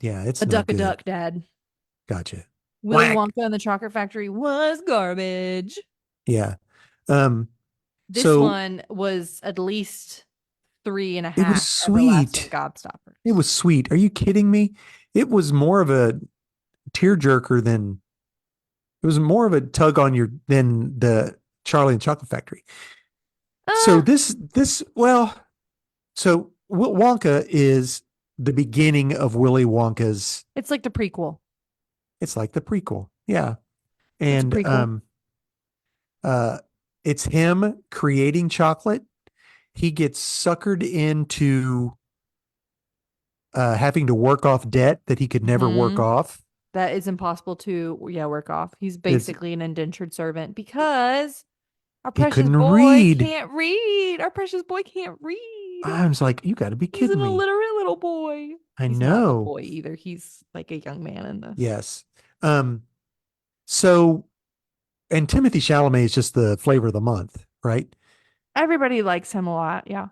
yeah, a it's no duck, good. Dad. Gotcha. Willy Whack. Wonka and the Chocolate Factory was garbage. Yeah. Um, This so one was at least three and a it was half everlasting sweet. It gobstoppers. was sweet. Are you kidding me? It was more of a tearjerker than it was more of a tug on your than the Charlie and Chocolate Factory. So Uh, Wonka is the beginning of Willy Wonka's. it's like the prequel. It's like the prequel. Yeah. It's a And prequel. uh it's him creating chocolate. He gets suckered into having to work off debt that he could never work Hmm. off. That is impossible to, yeah, work off. He's It's basically an indentured servant because our he precious couldn't boy read. can't read. Our precious boy can't read. I was like, you got to be He's an kidding me. illiterate little boy. I He's not a know. boy either. He's like a young man in this. Yes. Um, so, and Timothy Chalamet is just the flavor of the month, right? Everybody likes him a lot. Yeah.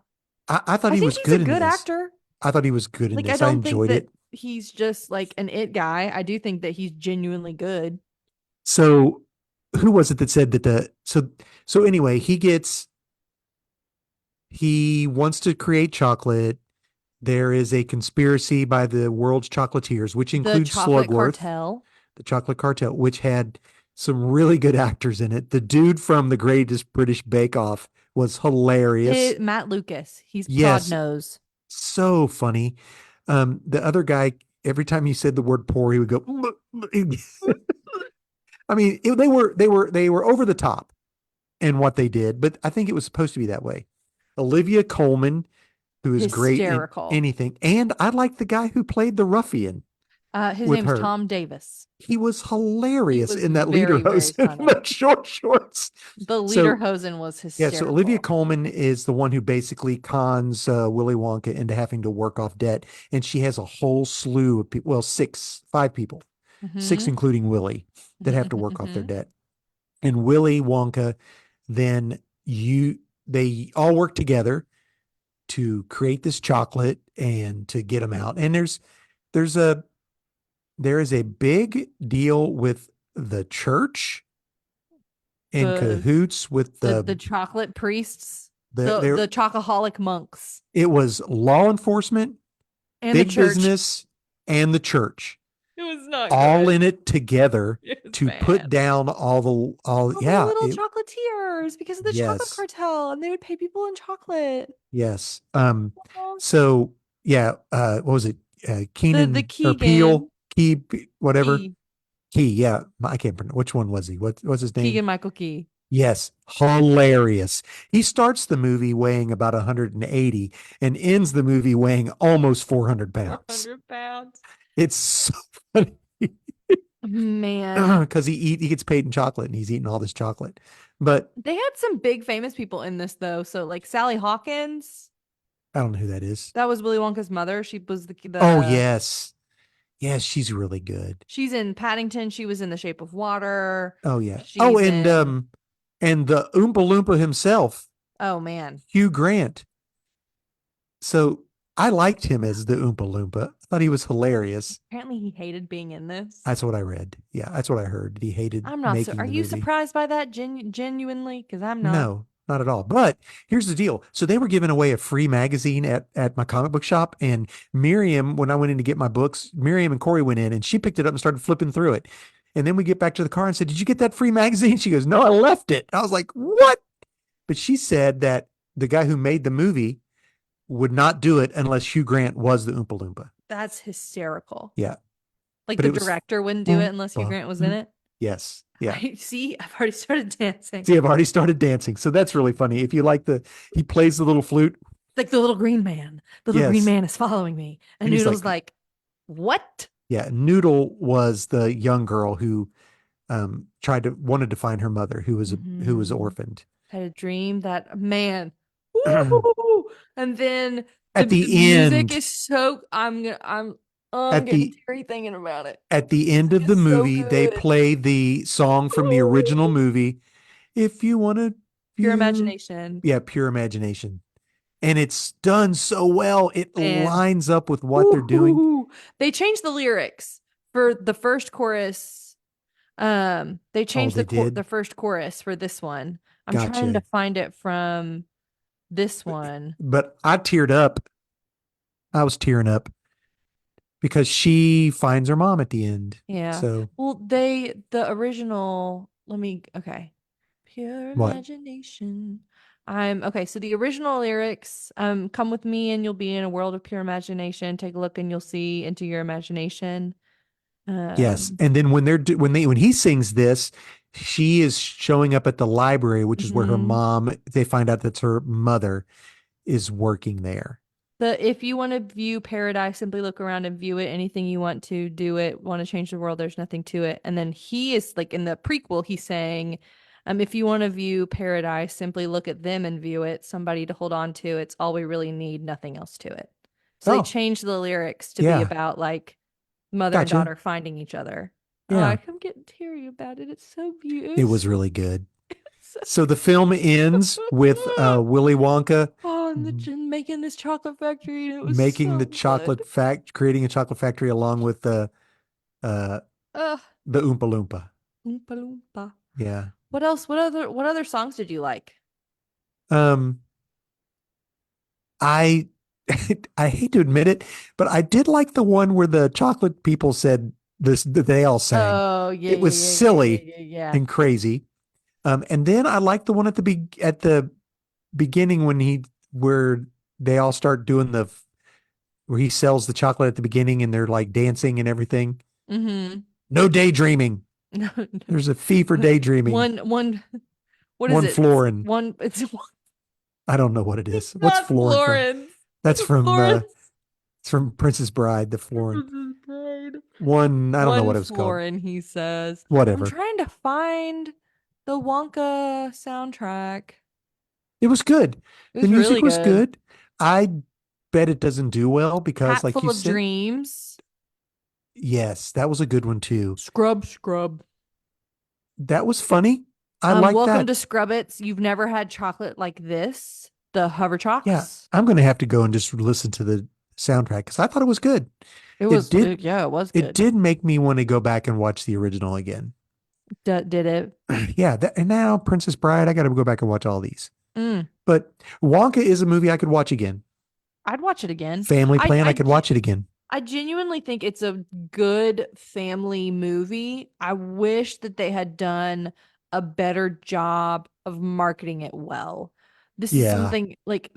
I thought I he think was he's a good in good this. actor. I thought he was good in Like, I this. I don't think enjoyed that it. he's just like an it guy. I do think that he's genuinely good. So, who was it that said that so anyway, he wants to create chocolate. There is a conspiracy by the world's chocolatiers, which The includes Chocolate Slugworth, Cartel. the chocolate cartel, which had some really good actors in it. The dude from the Greatest British Bake Off was hilarious. Matt Lucas. He's Yes, Podnose. so funny. The other guy, every time he said the word poor, he would go. I mean, they were over the top in what they did, but I think it was supposed to be that way. Olivia Colman, who is great in Hysterical. anything, and I like the guy who played the ruffian His with name's her. Tom Davis. He was He hilarious was in that leader very, very hose and funny. the short shorts. The So Lederhosen was yeah, so Olivia hysterical. Colman is the one who basically cons Willy Wonka into having to work off debt, and she has a whole slew of people. Well, five people, six Mm-hmm. including Willy, that have to Mm-hmm. work off their Mm-hmm. debt. And Willy Wonka, then they all work together to create this chocolate and to get them out. And there's a there is a big deal with the church in The cahoots with the chocolate priests, there. the chocoholic monks, It was law enforcement, and the big church. business, and the church It was not all good. in it together It was to put bad. down all All the yeah little it chocolatiers because of the chocolate yes cartel, and they would pay people in chocolate. yes Aw. so yeah what was it The Keenan or Keegan Peel Key whatever Key Key yeah I can't pronounce which one was he what's his name. Keegan Michael Key. Yes, hilarious. He starts the movie weighing about 180 and ends the movie weighing almost 400 pounds. 400 pounds. It's so funny Man, because he gets paid in chocolate and he's eating all this chocolate. But they had some big famous people in this though. So like Sally Hawkins, I don't know who that is. that was Willy Wonka's mother. She was Oh the yes. Yes, she's really good. she's in Paddington. She was in The Shape of Water. Oh yeah. Oh, She's in and the Oompa Loompa himself, oh man. Hugh Grant. So I liked him as the Oompa Loompa. I thought he was hilarious. Apparently he hated being in this. That's what I read. Yeah, that's what I heard. He hated I'm not so. making Are the you movie. surprised by that genuinely? Because I'm not. No, not at all. But here's the deal. So they were giving away a free magazine at my comic book shop. And Miriam, when I went in to get my books, Miriam and Corey went in and she picked it up and started flipping through it. And then we get back to the car and said, "Did you get that free magazine?" She goes, "No, I left it." I was like, "What?" But she said that the guy who made the movie would not do it unless Hugh Grant was the Oompa Loompa. That's hysterical. Yeah. Like But the it was director wouldn't do it unless Hugh Grant was in it. yes. Yeah. I see. I've already started dancing. See, I've already started dancing. So that's really funny. If you like he plays the little flute. Like the little green man. The little green Yes. man is following me. And And he's Noodle's like, like, what? yeah, Noodle was the young girl who wanted to find her mother who was Mhm. orphaned. Had a dream that man. Ooh, and then At the the music end, is so I'm at getting the teary thinking about it. at the end Music of the is so movie, they good. play the song from the original Ooh. movie. If you want to Pure view, imagination. yeah, Pure Imagination. And it's done so well. It And lines up with what they're doing. ooh, they changed the lyrics for the first chorus. They Oh, changed they the did? first chorus for this one. I'm trying to Gotcha. find it from this one. But I teared up. I was tearing up because she finds her mom at the end. Yeah. So Well, the original, okay. Pure what? imagination. I'm okay. So the original lyrics, come with me and you'll be in a world of pure imagination. Take a look and you'll see into your imagination. Yes. Um, And then when he sings this, she is showing up at the library, which is where her mhm. mom, they find out that's her mother is working there. If you want to view paradise, simply look around and view it. Anything you want to do it, want to change the world, there's nothing to it. And then he is like in the prequel, he's saying, if you want to view paradise, simply look at them and view it. Somebody to hold on to. It's all we really need, nothing else to it. So they Oh, changed the lyrics to be yeah. about like mother and Gotcha. daughter finding each other. Oh, Yeah. I'm getting teary about it. It's so It beautiful. was really good. So So the film ends with Willy Wonka oh, and making this chocolate factory, and it was making the so good. chocolate fact, creating a chocolate factory along with uh Ugh. the Oompa Loompa. Oompa Loompa. Yeah. What else? What other songs did you like? Um, I I hate to admit it, but I did like the one where the chocolate people said this that they all sang. Oh, yeah, It yeah, was yeah, yeah, yeah, silly yeah, yeah. and crazy. And then I liked the one at the beginning where they all start doing where he sells the chocolate at the beginning and they're like dancing and everything. Mm-hmm. No daydreaming. No, There's a fee for no. daydreaming. One, what is One it? It's florin. one, it's I don't know what it is. What's not florin from? Florence. That's from Florence. it's from Princess Bride, the florin. Princess Bride. One, I don't know One what it was called. florin, he says. I'm Whatever. trying to find the Wonka soundtrack. It was good. It The was really music was good. good. I bet it doesn't do well because, Hat like full you of said, dreams. yes, that was a good one too. Scrub, scrub. That was funny. I like Welcome that. to Scrubbits. You've never had chocolate like this. The Hover Yeah, Chocks. I'm going to have to go and just listen to the soundtrack because I thought it was good. Yeah, it was It good. did make me want to go back and watch the original again. Did it? Yeah, and now Princess Bride, I got to go back and watch all these. Mm, But Wonka is a movie I could watch again. I'd watch it again. Family I, Plan, I I, could ge- watch it again. I genuinely think it's a good family movie. I wish that they had done a better job of marketing it well. This is Yeah, something like,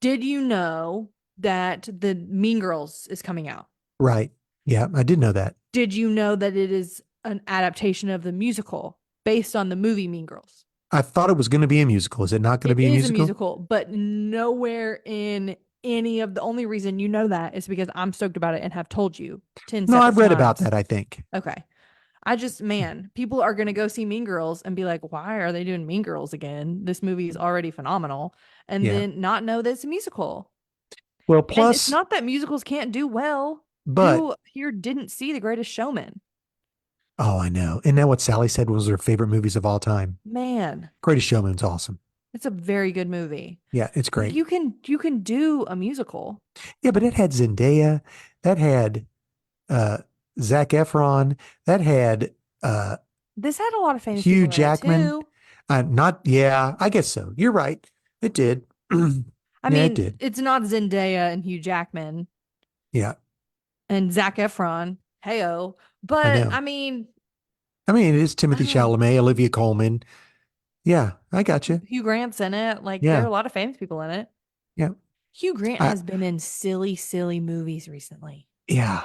did you know that the Mean Girls is coming out? right. Yeah, I did know that. Did you know that it is an adaptation of the musical based on the movie Mean Girls? I thought it was going to be a musical. Is it not going to It be a is a musical? musical, but nowhere in any of the only reason you know that is because I'm stoked about it and have told you 10 No, I've separate read about times. that, I think. Okay. Man, people are going to go see Mean Girls and be like, why are they doing Mean Girls again? This movie is already phenomenal. And Yeah. then not know that it's a musical. Well, And it's plus, not that musicals can't do well. but, Who here didn't see The Greatest Showman? oh, I know. And now what Sally said was her favorite movies of all time. Man, Greatest Showman's awesome. it's a very good movie. Yeah, it's Like great. you can do a musical. Yeah, but it had Zendaya. That had uh Zac Efron. That had uh This had a lot of famous Hugh people in it Jackman. too. Not, yeah, I guess so. You're right. It did. I Yeah, it mean, did. it's not Zendaya and Hugh Jackman Yeah, and Zac Efron. Heyo. I But know. I mean, I mean, it is Timothy uh, Chalamet, Olivia Colman. Yeah, I got you. Hugh Grant's in it. Like there are Yeah, a lot of famous people in it. yeah. Hugh Grant I has been in silly, silly movies recently. yeah.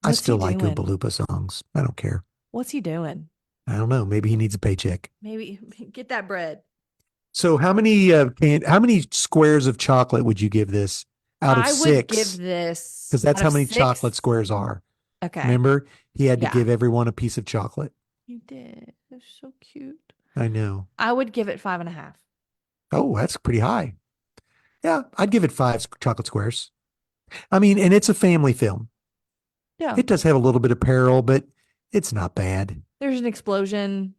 I What's he still like Oompa doing? Loompa songs. I don't care. What's he doing? I don't know. Maybe he needs a paycheck. Maybe get that bread. So how many squares of chocolate would you give this out of I would give six? this Because that's out how of many chocolate six. squares are. Okay. Remember, he had to Yeah. give everyone a piece of chocolate. You did. They're so cute. I know. I would give it 5.5. Oh, that's pretty high. Yeah, I'd give it five chocolate squares. I mean, and it's a family film. Yeah. It does have a little bit of peril, but it's not bad. There's an explosion.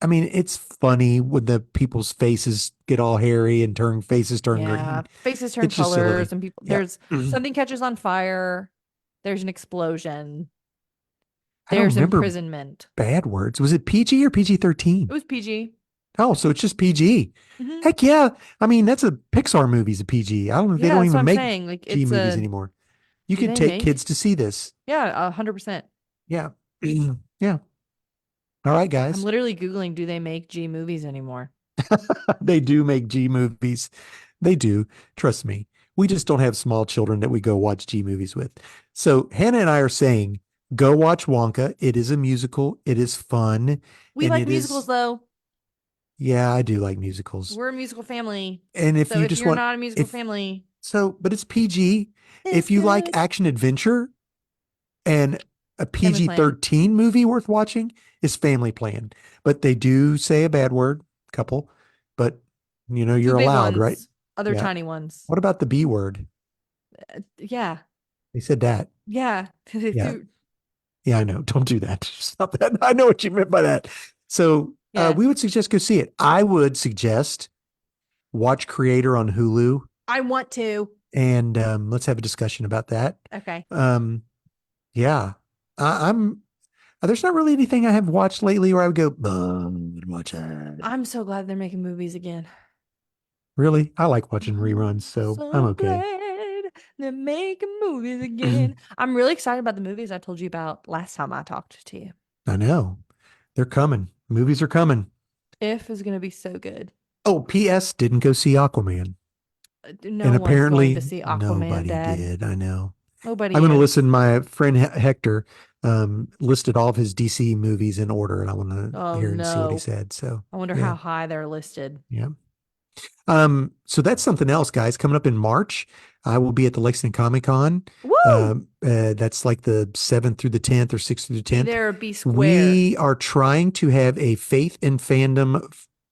I mean, it's funny when the people's faces get all hairy and faces turn Yeah. green. Faces turn It's just colors silly. and people Yeah. there's something catches on fire. There's an explosion. I don't There's remember imprisonment. bad words. Was it PG or PG It 13? was PG. Oh, so it's just PG. Hmm. Heck yeah. I mean, that's a Pixar movie's a PG. I don't, they Yeah, don't that's what even I'm make saying. Like G it's movies a. anymore. You Do could they take kids make? to see this. Yeah, 100%. Yeah. Yeah. All right, I'm guys. literally Googling, do they make G movies anymore? They do make G movies. They do. Trust me. We just don't have small children that we go watch G movies with. So Hannah and I are saying, go watch Wonka. It is a musical. It is fun. We And like it musicals is, though. yeah, I do like musicals. We're a musical family. And if So you if just you're want, not a musical if family, so, but it's PG. it's If you like good. action adventure and a Family PG plan. 13 movie worth watching is Family Plan. But they do say a bad word, couple, but Two you're big allowed, right? ones, other Yeah. tiny ones. What about the B word? Yeah. They said that. Yeah. Yeah. Yeah, I know. Don't do that. Stop that. I know what you meant by that. So Yeah. we would suggest go see it. I would suggest watch Creator on Hulu I want to. and let's have a discussion about that. Okay. Um, yeah, I'm. There's not really anything I have watched lately where I would go, watch that. I'm so glad they're making movies again. Really, I like watching reruns, I'm so I'm so okay. glad they're making movies again. I'm really excited about the movies I told you about last time I talked to you. I know they're coming. Movies are coming. If is going to be so good. Oh, P.S. Didn't go see Aquaman. No And one's going to apparently see Aquaman, nobody Dad. did. I know. I'm Nobody going to is. listen. My friend Hector listed all of his DC movies in order, and I want to Oh hear and see what he no. said. So, I wonder yeah, how high they're listed. yeah. So that's something else, guys. Coming up in March, I will be at the Lexington Comic Con. Woo! That's like the 7th through the 10th or 6th through the Be 10th. there or be square. We are trying to have a faith and fandom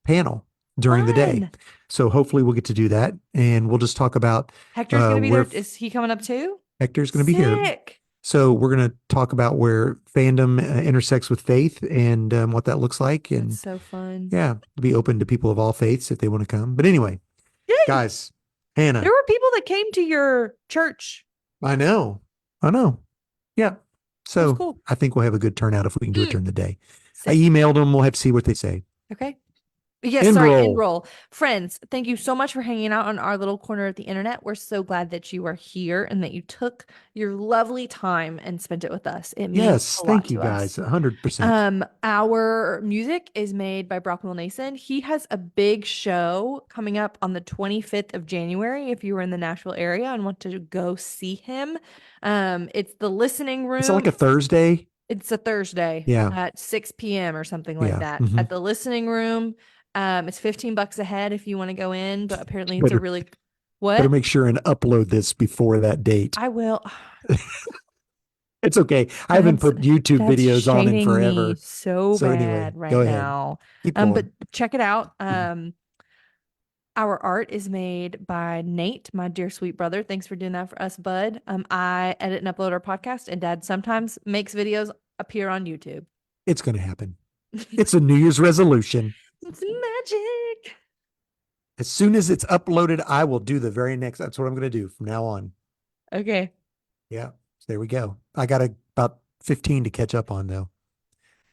panel during the day. Fun. So hopefully we'll get to do that, and we'll just talk about Hector's going to be where there. Is he coming up too? Hector's going to be here. Sick. So we're going to talk about where fandom intersects with faith and what that looks like. That's And so fun. yeah, be open to people of all faiths if they want to come. But anyway, Yay! guys, There Hannah, were people that came to your church. I know, I know. Yeah. It was So cool. I think we'll have a good turnout if we can do it Mm, during the day. I sick. emailed them. We'll have to see what they say. Okay. Yes, End sorry, roll. enroll. Friends, thank you so much for hanging out on our little corner of the internet. We're so glad that you are here and that you took your lovely time and spent it with us. It means Yes. a lot Thank you to guys. us. 100%. Our music is made by Brock Nason. He has a big show coming up on the 25th of January. If you were in the Nashville area and want to go see him, it's the listening Is it like room. a Thursday? It's a Thursday Yeah. at 6 p.m. or something like Yeah. that Hmm. at the listening room. It's $15 a head if you want to go in, but apparently it's a Better, really better what? make sure and upload this before that date. I will. It's okay. I haven't That's put YouTube that's videos on in shading me forever. so So anyway, bad right go ahead. now. Keep But going. check it out. Our art is made by Nate, my dear sweet brother. Thanks for doing that for us, bud. I edit and upload our podcast, and Dad sometimes makes videos appear on YouTube. It's going to happen. It's a New Year's resolution. It's magic. As soon as it's uploaded, I will do the very next. That's what I'm going to do from now on. Okay. Yeah. So there we go. I got about 15 to catch up on, though.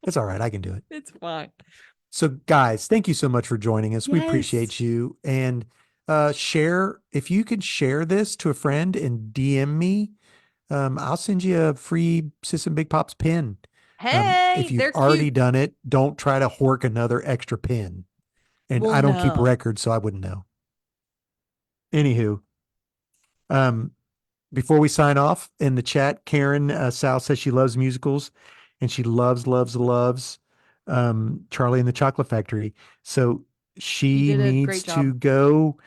It's all right. I can do it. It's fine. So, guys, thank you so much for joining us. We Yes. appreciate you. And share, if you could share this to a friend and DM me, I'll send you a free System Big Pops pin. If Hey, you've they're already cute. done it, don't try to hork another extra pin. And Well, I don't keep no. records, so I wouldn't know. Anywho, um, before we sign off in the chat, Karen Sal says she loves musicals and she loves Charlie and the Chocolate Factory. So You she did a needs great to job. go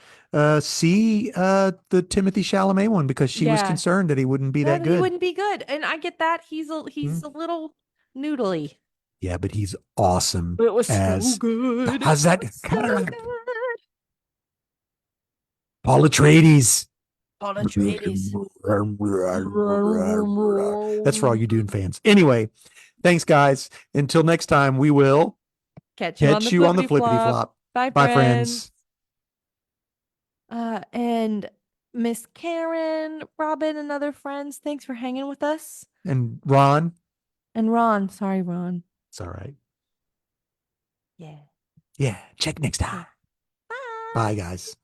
see the Timothy Chalamet one because she was Yeah. concerned that he wouldn't be that That he good. wouldn't be good. And I get that. Hmm? He's a little noodly. Yeah, but he's awesome But it was so as good. It how's that? was so good. Paul Atreides. Paul Atreides. That's for all you Dune fans. Anyway, thanks, guys. Until next time, we will Catch you on catch the you on the flippity flippity flop. flop. Bye, Bye, friends. friends. And Miss Karen, Robin, and other friends, thanks for hanging with us. And Ron. And Ron, sorry, Ron. It's all right. Yeah. Yeah. Check next time. Okay. Bye. Bye, guys.